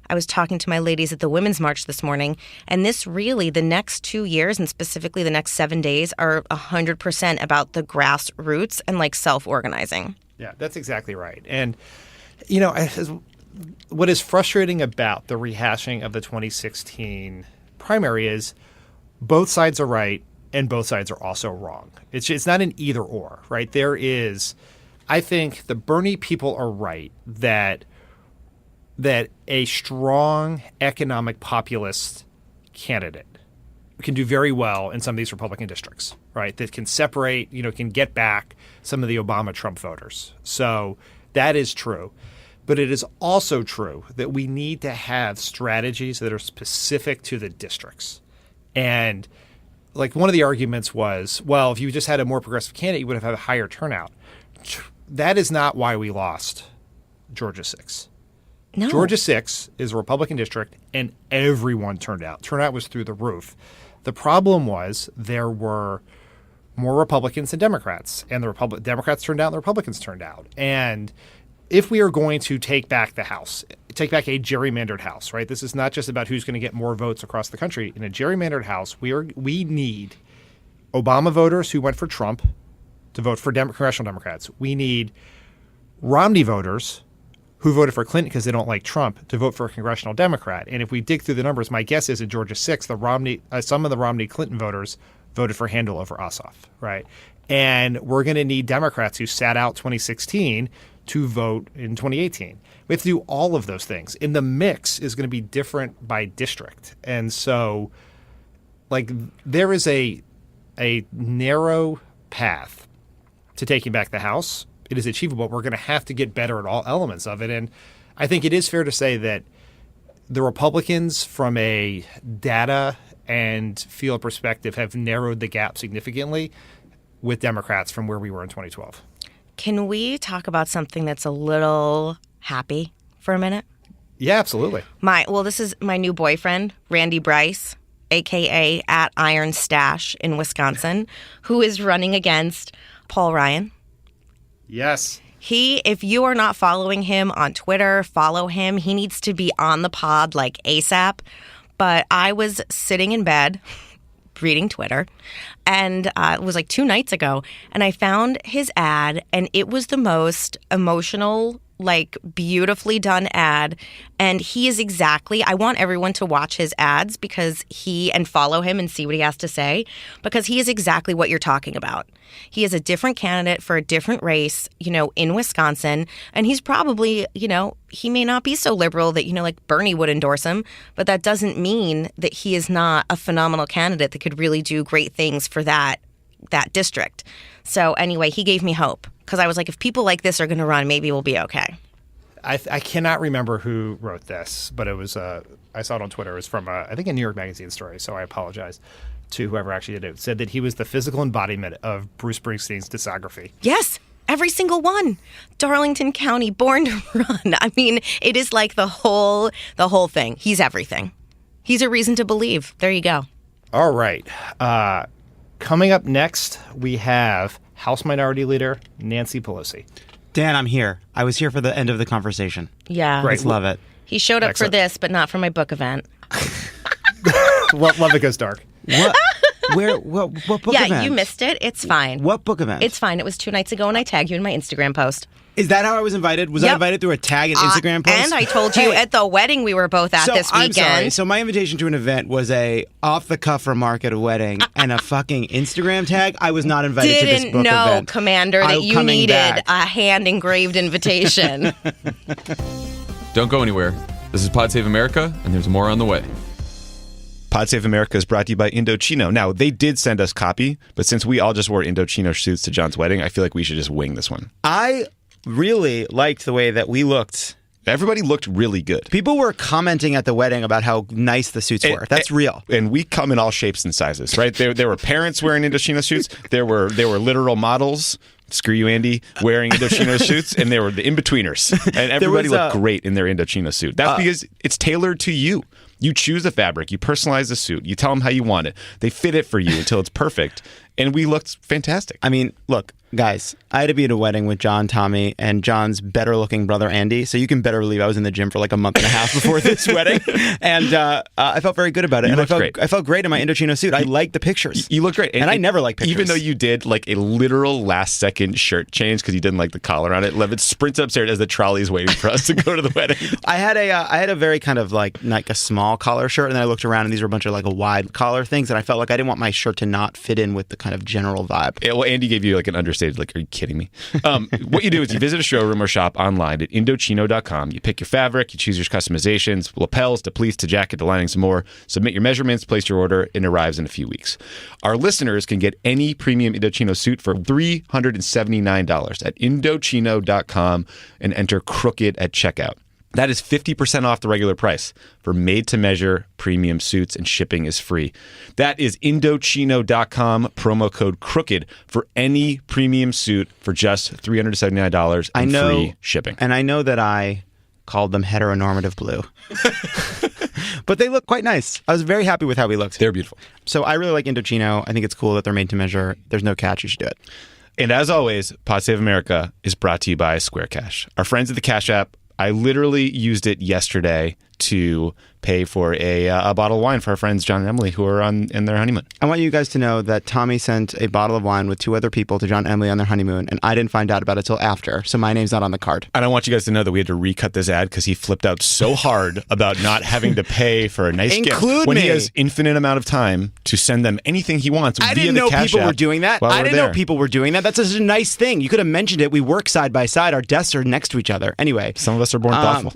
was talking to my ladies at the Women's March this morning, and this really, the next 2 years, and specifically the next 7 days, are 100% about the grassroots and, like, self-organizing. Yeah, that's exactly right. And, you know, what is frustrating about the rehashing of the 2016 primary is both sides are right, and both sides are also wrong. It's not an either or, right? There is, I think the Bernie people are right that a strong economic populist candidate can do very well in some of these Republican districts, right? That can separate, can get back some of the Obama-Trump voters. So that is true. But it is also true that we need to have strategies that are specific to the districts. And like one of the arguments was, well, if you just had a more progressive candidate, you would have had a higher turnout. That is not why we lost Georgia 6. No. Georgia 6 is a Republican district, and everyone turned out. Turnout was through the roof. The problem was there were more Republicans than Democrats, and the Democrats turned out and the Republicans turned out. And if we are going to take back the House, take back a gerrymandered House, right? This is not just about who's going to get more votes across the country. In a gerrymandered House, we need Obama voters who went for Trump to vote for congressional Democrats. We need Romney voters who voted for Clinton because they don't like Trump to vote for a congressional Democrat. And if we dig through the numbers, my guess is in Georgia 6, some of the Romney-Clinton voters voted for Handel over Ossoff, right? And we're going to need Democrats who sat out 2016 to vote in 2018. We have to do all of those things. And the mix is going to be different by district. And so, like, there is a narrow path to taking back the House. It is achievable. We're going to have to get better at all elements of it. And I think it is fair to say that the Republicans, from a data and field perspective, have narrowed the gap significantly with Democrats from where we were in 2012. Can we talk about something that's a little happy for a minute? Yeah, absolutely. This is my new boyfriend, Randy Bryce, a.k.a. at Iron Stash in Wisconsin, who is running against Paul Ryan. Yes. If you are not following him on Twitter, follow him. He needs to be on the pod like ASAP. But I was sitting in bed reading Twitter, and it was like 2 nights ago, and I found his ad, and it was the most emotional, like, beautifully done ad. And he is exactly, I want everyone to watch his ads and follow him and see what he has to say, because he is exactly what you're talking about. He is a different candidate for a different race, in Wisconsin. And he's probably, he may not be so liberal that, like Bernie would endorse him, but that doesn't mean that he is not a phenomenal candidate that could really do great things for that district. So anyway, he gave me hope, because I was like, if people like this are going to run, maybe we'll be okay. I cannot remember who wrote this, but it was I saw it on Twitter. It was from I think a New York Magazine story, so I apologize to whoever actually did it. It said that he was the physical embodiment of Bruce Springsteen's discography. Yes, every single one. Darlington County, Born to Run. I mean, it is like the whole thing. He's everything. He's a reason to believe. There you go. All right. Coming up next, we have House Minority Leader Nancy Pelosi. Dan, I'm here. I was here for the end of the conversation. Yeah. Great. Let's love it. He showed up Excellent. for this, but not for my book event. Love It Goes Dark. What? What book event? Yeah, you missed it. It's fine. What book event? It's fine. It was 2 nights ago, and I tagged you in my Instagram post. Is that how I was invited? Was I Yep. invited through a tag and Instagram post? And I told you at the wedding we were both at this weekend. I'm sorry. So my invitation to an event was a off-the-cuff remark at a wedding and a fucking Instagram tag. I was not invited to this book Didn't know, event. Commander, that you coming needed back. a hand-engraved invitation. Don't go anywhere. This is Pod Save America, and there's more on the way. Pod Save America is brought to you by Indochino. Now, they did send us copy, but since we all just wore Indochino suits to John's wedding, I feel like we should just wing this one. I really liked the way that we looked. Everybody looked really good. People were commenting at the wedding about how nice the suits were. That's real. And we come in all shapes and sizes, right? There were parents wearing Indochino suits. There were literal models. Screw you, Andy, wearing Indochino suits, and there were the in-betweeners. And everybody looked great in their Indochino suit. That's because it's tailored to you. You choose the fabric, you personalize the suit, you tell them how you want it. They fit it for you until it's perfect. And we looked fantastic. I mean, look, guys, I had to be at a wedding with John, Tommy, and John's better-looking brother, Andy. So you can better believe I was in the gym for like a month and a half before this wedding. And I felt very good about it. I felt great in my Indochino suit. I liked the pictures. You looked great. And I never like pictures. Even though you did like a literal last-second shirt change because you didn't like the collar on it, Levitt sprints upstairs as the trolley is waiting for us to go to the wedding. I had a very kind of like a small collar shirt, and then I looked around, and these were a bunch of like a wide collar things, and I felt like I didn't want my shirt to not fit in with the kind of general vibe. Yeah, well, Andy gave you like an understated, like, are you kidding me? What you do is you visit a showroom or shop online at Indochino.com. You pick your fabric, you choose your customizations, lapels to pleats to jacket to linings and more. Submit your measurements, place your order, and it arrives in a few weeks. Our listeners can get any premium Indochino suit for $379 at Indochino.com and enter Crooked at checkout. That is 50% off the regular price for made-to-measure premium suits, and shipping is free. That is Indochino.com, promo code CROOKED for any premium suit for just $379 and free shipping. And I know that I called them heteronormative blue. But they look quite nice. I was very happy with how we looked. They're beautiful. So I really like Indochino. I think it's cool that they're made to measure. There's no catch. You should do it. And as always, Pod Save America is brought to you by Square Cash. Our friends at the Cash App. I literally used it yesterday to pay for a bottle of wine for our friends John and Emily, who are in their honeymoon. I want you guys to know that Tommy sent a bottle of wine with 2 other people to John and Emily on their honeymoon, and I didn't find out about it till after, so my name's not on the card. And I want you guys to know that we had to recut this ad because he flipped out so hard about not having to pay for a nice gift when he has infinite amount of time to send them anything he wants via the Cash App. I didn't know people were doing that. I didn't know people were doing that. That's such a nice thing. You could have mentioned it. We work side by side. Our desks are next to each other. Anyway. Some of us are born thoughtful.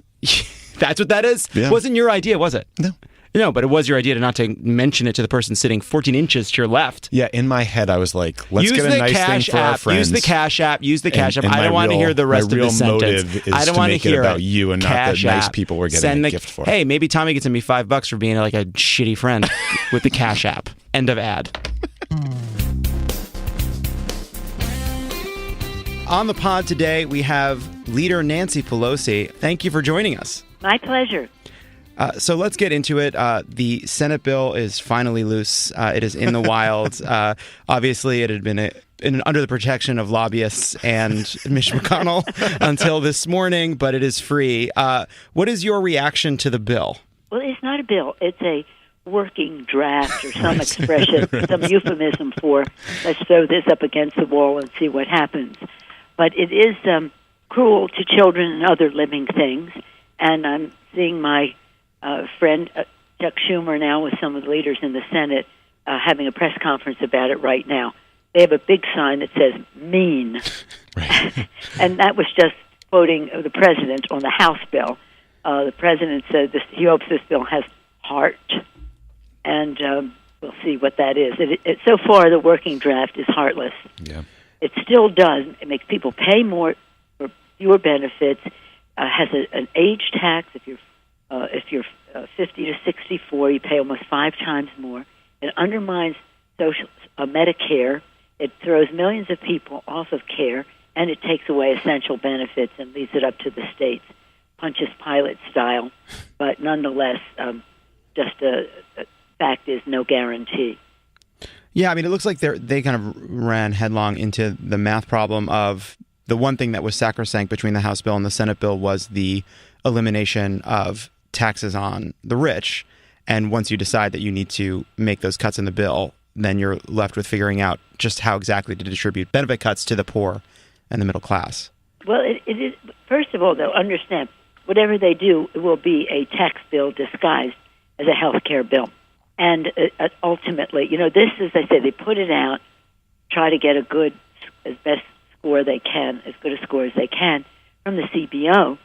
That's what that is? Yeah. Wasn't your idea, was it? No. No, but it was your idea to not to mention it to the person sitting 14 inches to your left. Yeah, in my head, I was like, let's get a nice thing for our friends. Use the Cash App. Use the Cash App. I don't want to hear the rest of the sentence. My real motive is I don't to want make to hear it about you and not the nice people we're getting a gift for. Hey, maybe Tommy gets me $5 for being like a shitty friend with the Cash App. End of ad. On the pod today, we have Leader Nancy Pelosi. Thank you for joining us. My pleasure. So let's get into it. The Senate bill is finally loose. It is in the wild. Obviously, it had been under the protection of lobbyists and Mitch McConnell until this morning, but it is free. What is your reaction to the bill? Well, it's not a bill. It's a working draft or some expression, some euphemism for let's throw this up against the wall and see what happens. But it is cruel to children and other living things. And I'm seeing my friend Chuck Schumer now with some of the leaders in the Senate having a press conference about it right now. They have a big sign that says mean. Right. And that was just quoting the president on the House bill. The president said he hopes this bill has heart. And we'll see what that is. So far, the working draft is heartless. Yeah. It still does. It makes people pay more for fewer benefits. Has an age tax. If you're 50 to 64, you pay almost 5 times more. It undermines social Medicare. It throws millions of people off of care, and it takes away essential benefits and leaves it up to the states, Pontius Pilate style. But nonetheless, just a fact is no guarantee. Yeah, I mean, it looks like they kind of ran headlong into the math problem of the one thing that was sacrosanct between the House bill and the Senate bill was the elimination of taxes on the rich. And once you decide that you need to make those cuts in the bill, then you're left with figuring out just how exactly to distribute benefit cuts to the poor and the middle class. Well, it is. First of all, though, understand, whatever they do, it will be a tax bill disguised as a health care bill. And ultimately, this, as I say, they put it out, try to get as best score they can, as good a score as they can from the CBO.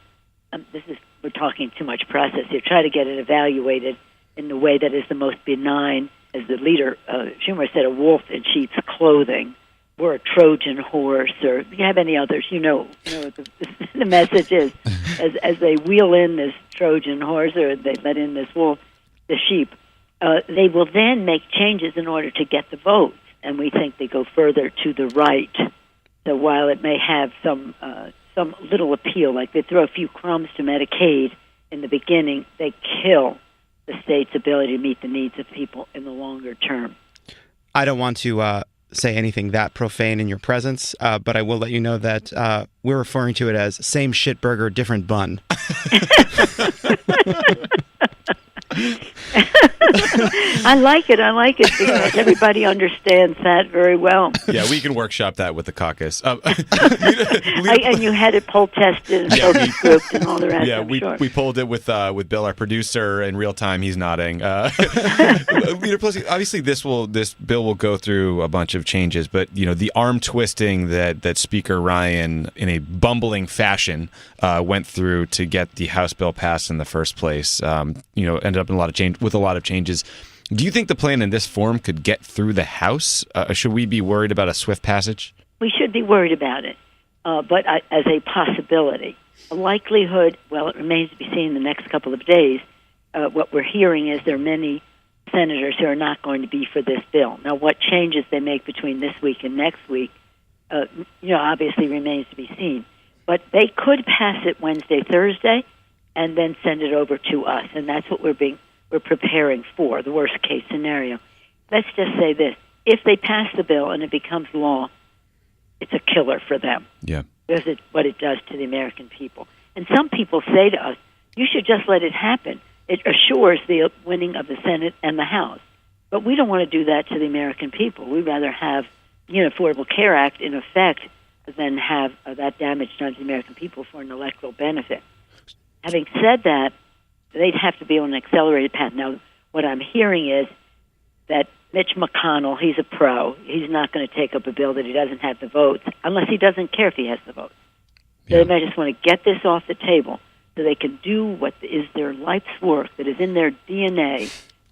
We're talking too much process here. Try to get it evaluated in the way that is the most benign, as the leader, Schumer said, a wolf in sheep's clothing, or a Trojan horse, or if you have any others, the message is, as they wheel in this Trojan horse, or they let in this wolf, the sheep, they will then make changes in order to get the votes, and we think they go further to the right. So while it may have some little appeal, like they throw a few crumbs to Medicaid in the beginning, they kill the state's ability to meet the needs of people in the longer term. I don't want to say anything that profane in your presence, but I will let you know that we're referring to it as same shitburger, different bun. I like it because everybody understands that very well. Yeah, we can workshop that with the caucus. And you had it poll tested and focus grouped and all the rest. Yeah, we pulled it with Bill, our producer, in real time. He's nodding. Leader Pelosi, obviously this bill will go through a bunch of changes, but the arm twisting that Speaker Ryan, in a bumbling fashion, went through to get the House bill passed in the first place, ended up in a lot of changes. Do you think the plan in this form could get through the House? Should we be worried about a swift passage? We should be worried about it, but as a possibility. A likelihood, well, it remains to be seen in the next couple of days. What we're hearing is there are many senators who are not going to be for this bill. Now, what changes they make between this week and next week, obviously remains to be seen. But they could pass it Wednesday, Thursday, and then send it over to us, and that's what we're preparing for, the worst case scenario. Let's just say this. If they pass the bill and it becomes law, it's a killer for them. Yeah. Because it's what it does to the American people. And some people say to us, you should just let it happen. It assures the winning of the Senate and the House. But we don't want to do that to the American people. We'd rather have the Affordable Care Act in effect than have that damage done to the American people for an electoral benefit. Having said that, they'd have to be on an accelerated path. Now, what I'm hearing is that Mitch McConnell, he's a pro. He's not going to take up a bill that he doesn't have the votes, unless he doesn't care if he has the votes. So they might just want to get this off the table so they can do what is their life's work, that is in their DNA,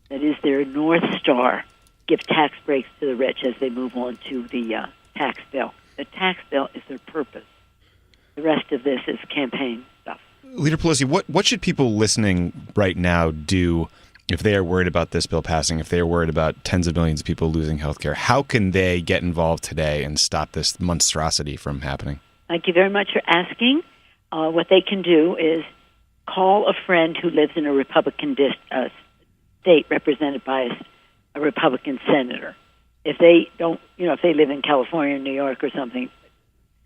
that is their North Star, give tax breaks to the rich as they move on to the tax bill. The tax bill is their purpose. The rest of this is campaign stuff. Leader Pelosi, what should people listening right now do if they are worried about this bill passing, if they are worried about tens of millions of people losing health care? How can they get involved today and stop this monstrosity from happening? Thank you very much for asking. What they can do is call a friend who lives in a Republican state represented by a Republican senator. If they don't, if they live in California or New York or something,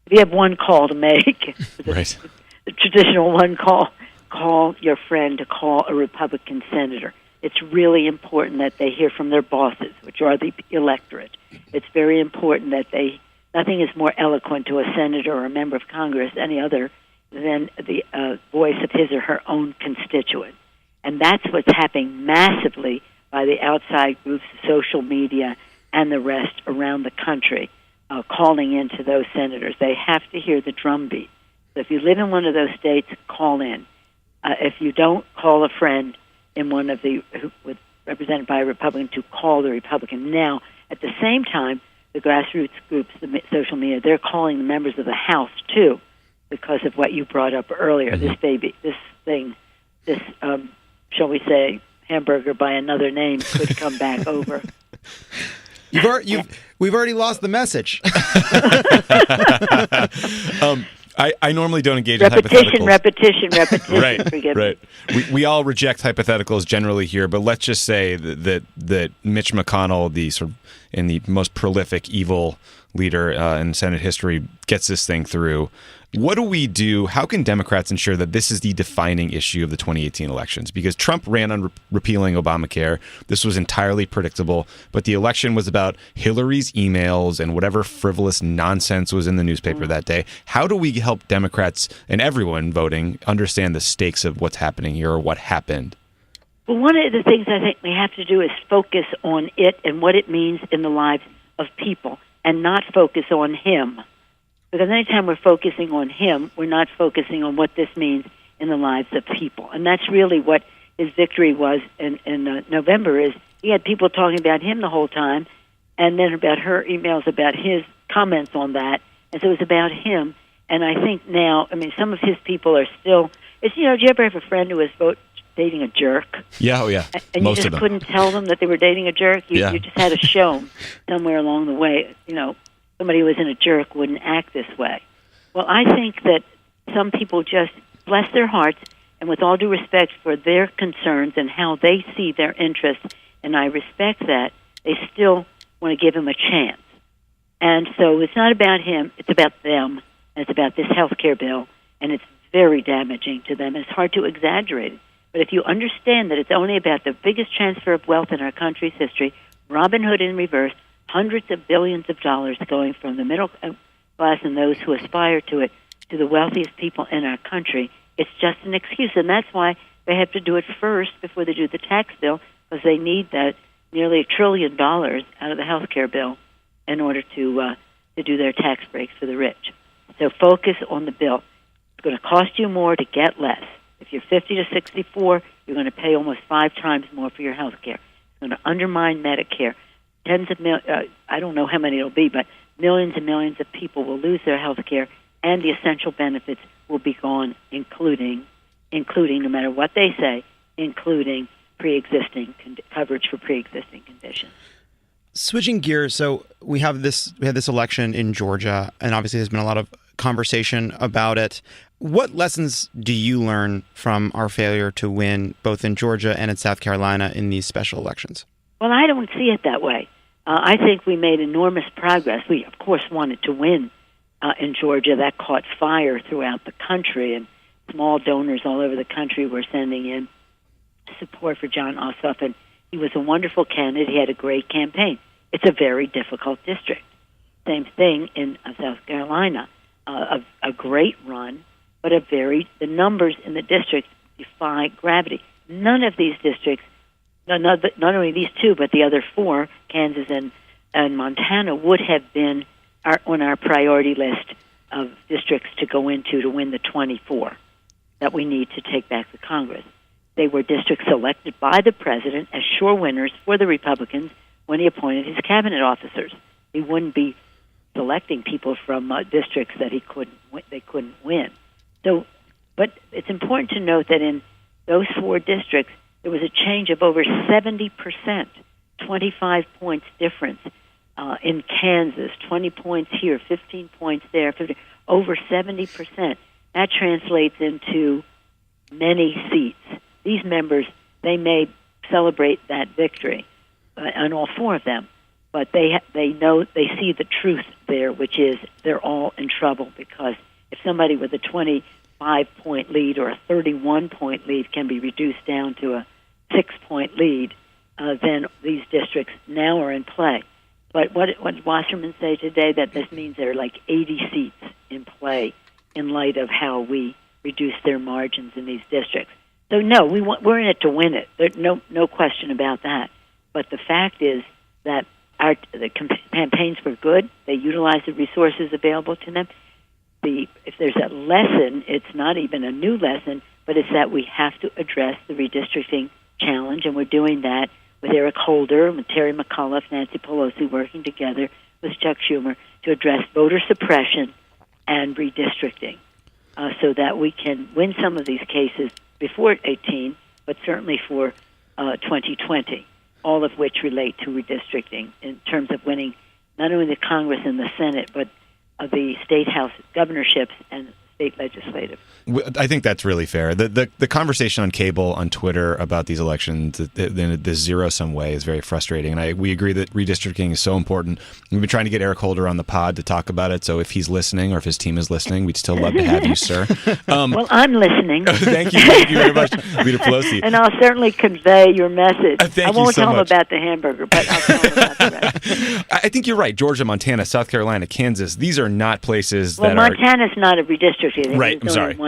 if you have one call to make, right. The traditional one call your friend to call a Republican senator. It's really important that they hear from their bosses, which are the electorate. It's very important that nothing is more eloquent to a senator or a member of Congress, any other, than the voice of his or her own constituent. And that's what's happening massively by the outside groups, social media, and the rest around the country, calling into those senators. They have to hear the drumbeat. So if you live in one of those states, call in. If you don't, call a friend in one of represented by a Republican to call the Republican. Now, at the same time, the grassroots groups, the social media, they're calling the members of the House too, because of what you brought up earlier. Mm-hmm. This shall we say, hamburger by another name could come back over. We've already lost the message. I normally don't engage with hypotheticals. Repetition. Right. We all reject hypotheticals generally here, but let's just say that Mitch McConnell, the most prolific evil leader in Senate history, gets this thing through. What do we do? How can Democrats ensure that this is the defining issue of the 2018 elections? Because Trump ran on repealing Obamacare. This was entirely predictable. But the election was about Hillary's emails and whatever frivolous nonsense was in the newspaper that day. How do we help Democrats and everyone voting understand the stakes of what's happening here or what happened? Well, one of the things I think we have to do is focus on it and what it means in the lives of people and not focus on him. Because anytime we're focusing on him, we're not focusing on what this means in the lives of people. And that's really what his victory was in November, is he had people talking about him the whole time, and then about her emails about his comments on that. And so it was about him. And I think now, I mean, some of his people are still, do you ever have a friend who was dating a jerk? Yeah, oh yeah. And Most you of them. just couldn't tell them that they were dating a jerk? You just had to show them somewhere along the way. Somebody who wasn't a jerk wouldn't act this way. Well, I think that some people just bless their hearts, and with all due respect for their concerns and how they see their interests, and I respect that, they still want to give him a chance. And so it's not about him, it's about them, and it's about this health care bill, and it's very damaging to them. It's hard to exaggerate it. But if you understand that it's only about the biggest transfer of wealth in our country's history, Robin Hood in reverse, hundreds of billions of dollars going from the middle class and those who aspire to it to the wealthiest people in our country, it's just an excuse. And that's why they have to do it first before they do the tax bill, because they need that nearly $1 trillion out of the health care bill in order to do their tax breaks for the rich. So focus on the bill. It's going to cost you more to get less. If you're 50 to 64, you're going to pay almost 5 times more for your health care. It's going to undermine Medicare. Tens of I don't know how many it'll be, but millions and millions of people will lose their health care, and the essential benefits will be gone, including, no matter what they say, including pre-existing coverage for pre-existing conditions. Switching gears, so we had this election in Georgia, and obviously there's been a lot of conversation about it. What lessons do you learn from our failure to win both in Georgia and in South Carolina in these special elections? Well, I don't see it that way. I think we made enormous progress. We, of course, wanted to win in Georgia. That caught fire throughout the country, and small donors all over the country were sending in support for John Ossoff, and he was a wonderful candidate. He had a great campaign. It's a very difficult district. Same thing in South Carolina. A great run, but the numbers in the district defy gravity. None of these districts, not only these two, but the other 4, Kansas and Montana, would have been on our priority list of districts to go into to win the 24 that we need to take back the Congress. They were districts selected by the president as sure winners for the Republicans when he appointed his cabinet officers. He wouldn't be selecting people from districts that they couldn't win. So, but it's important to note that in those 4 districts, there was a change of over 70%, 25 points difference. In Kansas, 20 points here, 15 points there, 50, over 70%. That translates into many seats. These members, they may celebrate that victory on all 4 of them, but they know, they see the truth there, which is they're all in trouble, because if somebody with a 25-point lead or a 31-point lead can be reduced down to a 6-point lead, then these districts now are in play. But what Wasserman say today, that this means there are like 80 seats in play in light of how we reduce their margins in these districts. So no, we're in it to win it. There's no question about that. But the fact is that the campaigns were good. They utilized the resources available to them. If there's a lesson, it's not even a new lesson, but it's that we have to address the redistricting challenge, and we're doing that with Eric Holder, with Terry McAuliffe, Nancy Pelosi, working together with Chuck Schumer to address voter suppression and redistricting, so that we can win some of these cases before 18, but certainly for 2020, all of which relate to redistricting in terms of winning not only the Congress and the Senate, but the state house governorships and state legislative. I think that's really fair. The conversation on cable, on Twitter about these elections in this zero-sum way is very frustrating. And we agree that redistricting is so important. We've been trying to get Eric Holder on the pod to talk about it. So if he's listening or if his team is listening, we'd still love to have you, sir. Well, I'm listening. Thank you very much, Leader Pelosi. And I'll certainly convey your message. I won't tell him much. about the hamburger, but I'll tell him about the rest. I think you're right. Georgia, Montana, South Carolina, Kansas, these are not places that Montana's not a redistricting. Right, I'm sorry.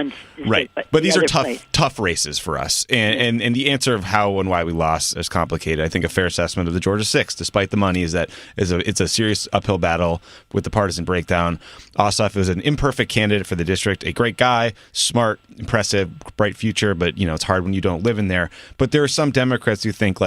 Right, but these are tough tough races for us, and the answer of how and why we lost is complicated. I think a fair assessment of the Georgia 6, despite the money, is that it's a serious uphill battle with the partisan breakdown. Ossoff is an imperfect candidate for the district, a great guy, smart, impressive, bright future, but it's hard when you don't live in there. But there are some Democrats who think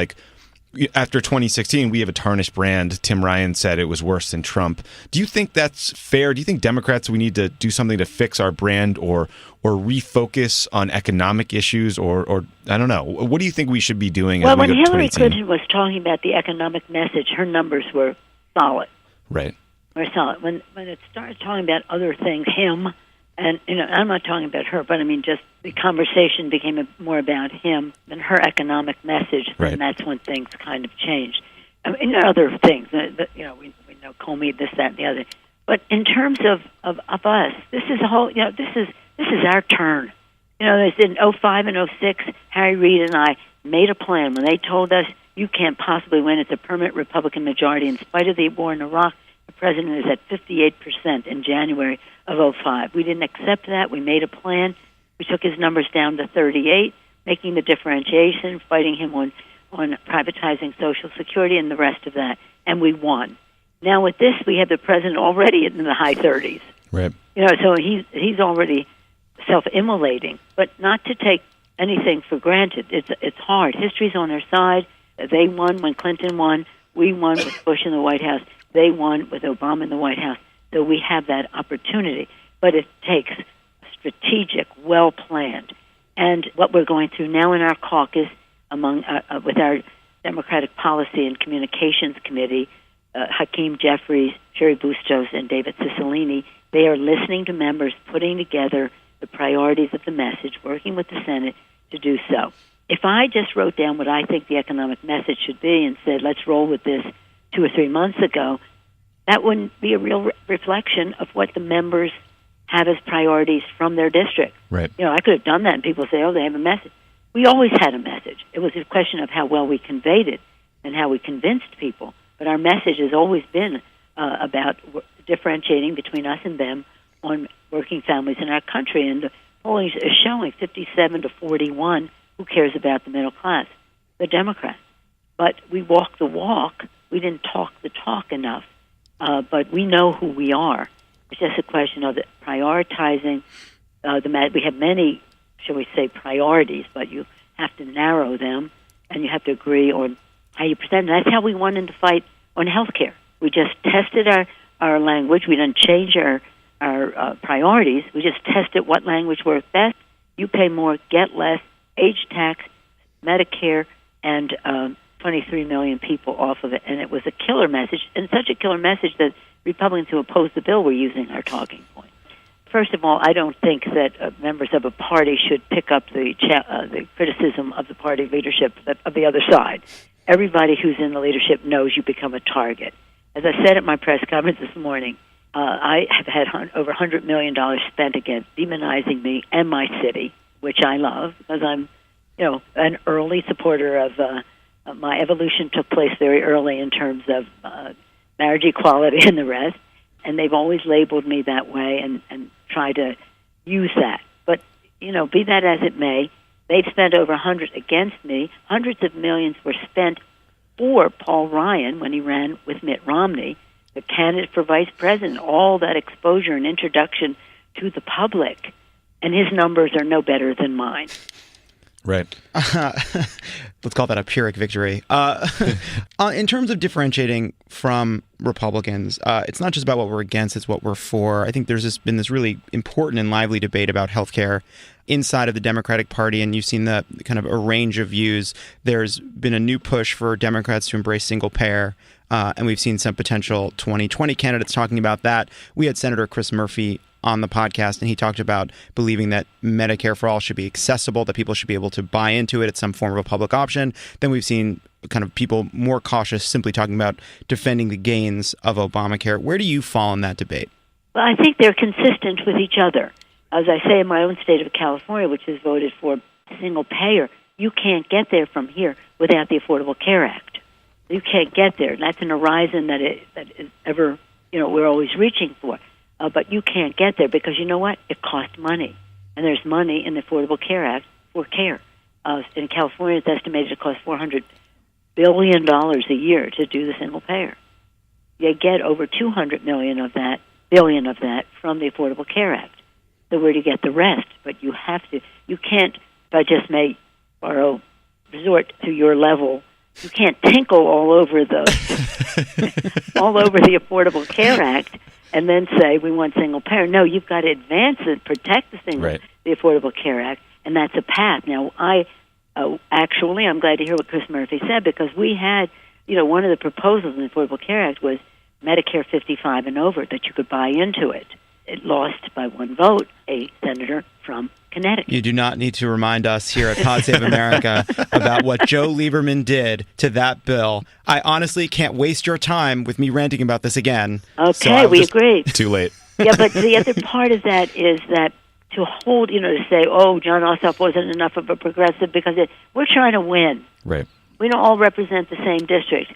after 2016, we have a tarnished brand. Tim Ryan said it was worse than Trump. Do you think that's fair? Do you think Democrats, we need to do something to fix our brand or refocus on economic issues or I don't know. What do you think we should be doing? Well, when to Hillary 2018? Clinton was talking about the economic message, her numbers were solid. Right. Were solid. When it started talking about other things, him, and I'm not talking about her, but I mean just the conversation became more about him than her economic message, Right. and that's when things kind of changed. I mean, there are other things, we know Comey, this, that, and the other. But in terms of us, this is a whole, this is our turn. There's in 05 and 06, Harry Reid and I made a plan when they told us you can't possibly win. It's a permanent Republican majority in spite of the war in Iraq. The president is at 58% in January of 05. We didn't accept that. We made a plan. We took his numbers down to 38, making the differentiation, fighting him on privatizing Social Security and the rest of that, and we won. Now with this, we have the president already in the high 30s. Right. So he's already self-immolating, but not to take anything for granted. It's hard. History's on their side. They won when Clinton won. We won with Bush in the White House. They won with Obama in the White House. So we have that opportunity. But it takes strategic, well-planned. And what we're going through now in our caucus with our Democratic Policy and Communications Committee, Hakeem Jeffries, Sherry Bustos, and David Cicilline, they are listening to members, putting together the priorities of the message, working with the Senate to do so. If I just wrote down what I think the economic message should be and said, let's roll with this 2 or 3 months ago, that wouldn't be a real reflection of what the members have as priorities from their district. Right. I could have done that, and people say, oh, they have a message. We always had a message. It was a question of how well we conveyed it and how we convinced people. But our message has always been about differentiating between us and them on working families in our country. And the polling is showing 57 to 41, who cares about the middle class? The Democrats. But we walk the walk. We didn't talk the talk enough. But we know who we are. It's just a question of prioritizing. We have many, shall we say, priorities, but you have to narrow them, and you have to agree on how you present. And that's how we won in the fight on health care. We just tested our language. We didn't change our priorities. We just tested what language worked best. You pay more, get less, age tax, Medicare, and 23 million people off of it. And it was a killer message, and such a killer message that Republicans who opposed the bill were using our talking point. First of all, I don't think that members of a party should pick up the criticism of the party leadership of the other side. Everybody who's in the leadership knows you become a target. As I said at my press conference this morning, I have had over $100 million spent against demonizing me and my city, which I love because I'm, an early supporter of my evolution took place very early in terms of marriage equality and the rest, and they've always labeled me that way and try to use that. But, be that as it may, they'd spent over 100 against me. Hundreds of millions were spent for Paul Ryan when he ran with Mitt Romney, the candidate for vice president, all that exposure and introduction to the public, and his numbers are no better than mine. Right. Let's call that a Pyrrhic victory. In terms of differentiating from Republicans, it's not just about what we're against, it's what we're for. I think there's been this really important and lively debate about healthcare inside of the Democratic Party, and you've seen the kind of a range of views. There's been a new push for Democrats to embrace single payer, and we've seen some potential 2020 candidates talking about that. We had Senator Chris Murphy on the podcast, and he talked about believing that Medicare for all should be accessible, that people should be able to buy into it at some form of a public option. Then we've seen kind of people more cautious, simply talking about defending the gains of Obamacare. Where do you fall in that debate? Well, I think they're consistent with each other. As I say in my own state of California, which has voted for single payer, you can't get there from here without the Affordable Care Act. You can't get there. That's an horizon that is ever, we're always reaching for. But you can't get there because you know what? It costs money. And there's money in the Affordable Care Act for care. In California, it's estimated to cost $400 billion a year to do the single payer. You get over $200 billion of that from the Affordable Care Act. So where do you get the rest? But you can't, if I just may resort to your level you can't tinkle all over the Affordable Care Act and then say we want single parent. No, you've got to advance and protect the Affordable Care Act, and that's a path. Now, actually, I'm glad to hear what Chris Murphy said, because we had, one of the proposals in the Affordable Care Act was Medicare 55 and over, that you could buy into it. It lost by one vote, a senator from Connecticut. You do not need to remind us here at Pod Save America about what Joe Lieberman did to that bill. I honestly can't waste your time with me ranting about this again. Okay, we agree. Too late. Yeah, but the other part of that is that to hold, to say, oh, John Ossoff wasn't enough of a progressive, because we're trying to win. Right. We don't all represent the same district.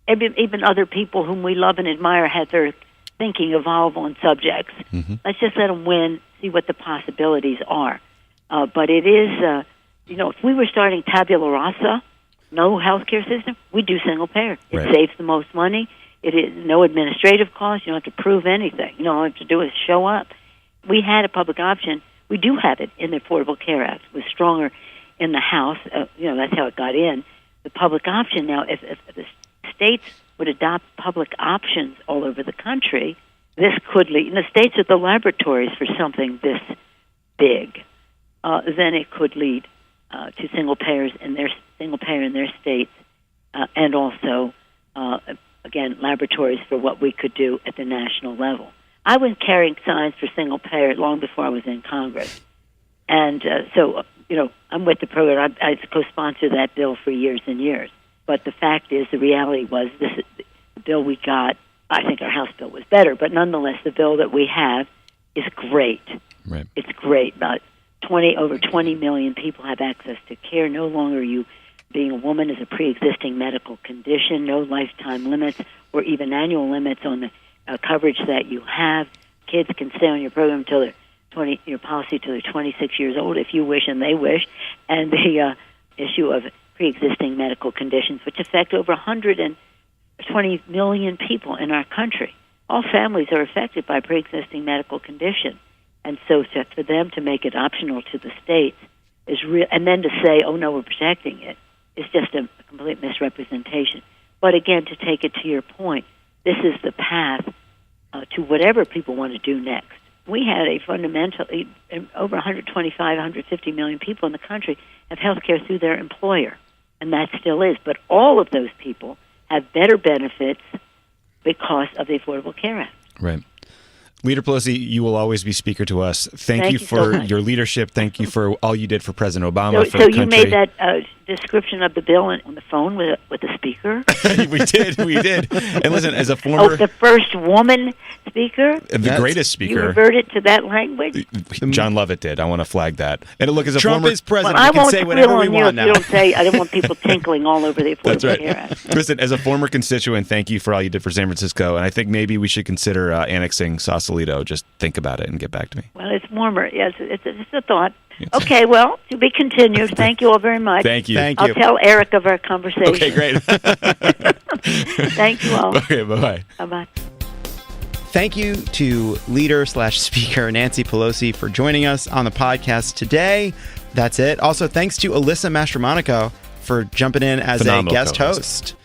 Even other people whom we love and admire had their thinking evolve on subjects. Mm-hmm. Let's just let them win, see what the possibilities are. But it is, if we were starting tabula rasa, no healthcare system, we'd do single payer. It saves the most money. It is no administrative cost. You don't have to prove anything. All you have to do is show up. We had a public option. We do have it in the Affordable Care Act. It was stronger in the House. That's how it got in. The public option now, if the states would adopt public options all over the country, this could lead, and the states are the laboratories for something this big, then it could lead to single payer in their states, and also, again, laboratories for what we could do at the national level. I was carrying signs for single payer long before I was in Congress, and so I'm with the program. I co-sponsored that bill for years and years. But the fact is, the reality was, the bill we got, I think our House bill was better, but nonetheless, the bill that we have is great. Right. It's great. About over 20 million people have access to care. No longer being a woman is a pre-existing medical condition, no lifetime limits or even annual limits on the coverage that you have. Kids can stay on your program until they're your policy till they're 26 years old, if you wish and they wish. And the issue of pre-existing medical conditions, which affect over 120 million people in our country. All families are affected by pre-existing medical condition. And so for them to make it optional to the states is real, and then to say, oh, no, we're protecting it, is just a complete misrepresentation. But again, to take it to your point, this is the path to whatever people want to do next. We had over 125, 150 million people in the country have health care through their employer, and that still is. But all of those people have better benefits because of the Affordable Care Act. Right. Leader Pelosi, you will always be speaker to us. Thank you for your leadership. Thank you for all you did for President Obama, for the country. So you made that description of the bill on the phone with the speaker? We did. And listen, as a former... Oh, the first woman speaker? The greatest speaker. You reverted to that language? John Lovett did. I want to flag that. And look, as a Trump former... is president. We can say whatever we want now. You don't say, I don't want people tinkling all over the Affordable Care Act. Listen, as a former constituent, thank you for all you did for San Francisco. And I think maybe we should consider annexing Sausalito. Just think about it and get back to me. Well, it's warmer. Yes, it's a thought. Okay, well, to be continued. Thank you all very much. Thank you. I'll tell Eric of our conversation. Okay, great. Thank you all. Okay, bye-bye. Bye-bye. Thank you to Leader/Speaker Nancy Pelosi for joining us on the podcast today. That's it. Also, thanks to Alyssa Mastromonaco for jumping in as a guest host.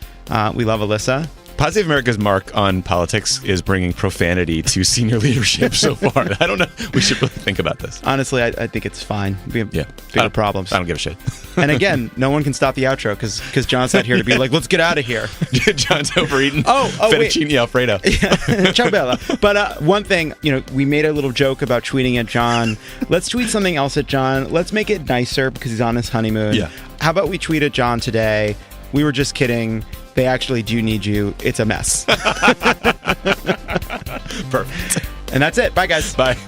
We love Alyssa. Pod Save America's mark on politics is bringing profanity to senior leadership so far. I don't know. We should really think about this. Honestly, I think it's fine. We have bigger problems. I don't give a shit. And again, no one can stop the outro because John's not here to be like, let's get out of here. John's overeaten. Fettuccine Alfredo. Ciao bella. But one thing, we made a little joke about tweeting at John. Let's tweet something else at John. Let's make it nicer because he's on his honeymoon. Yeah. How about we tweet at John today? We were just kidding. They actually do need you. It's a mess. Perfect. And that's it. Bye, guys. Bye.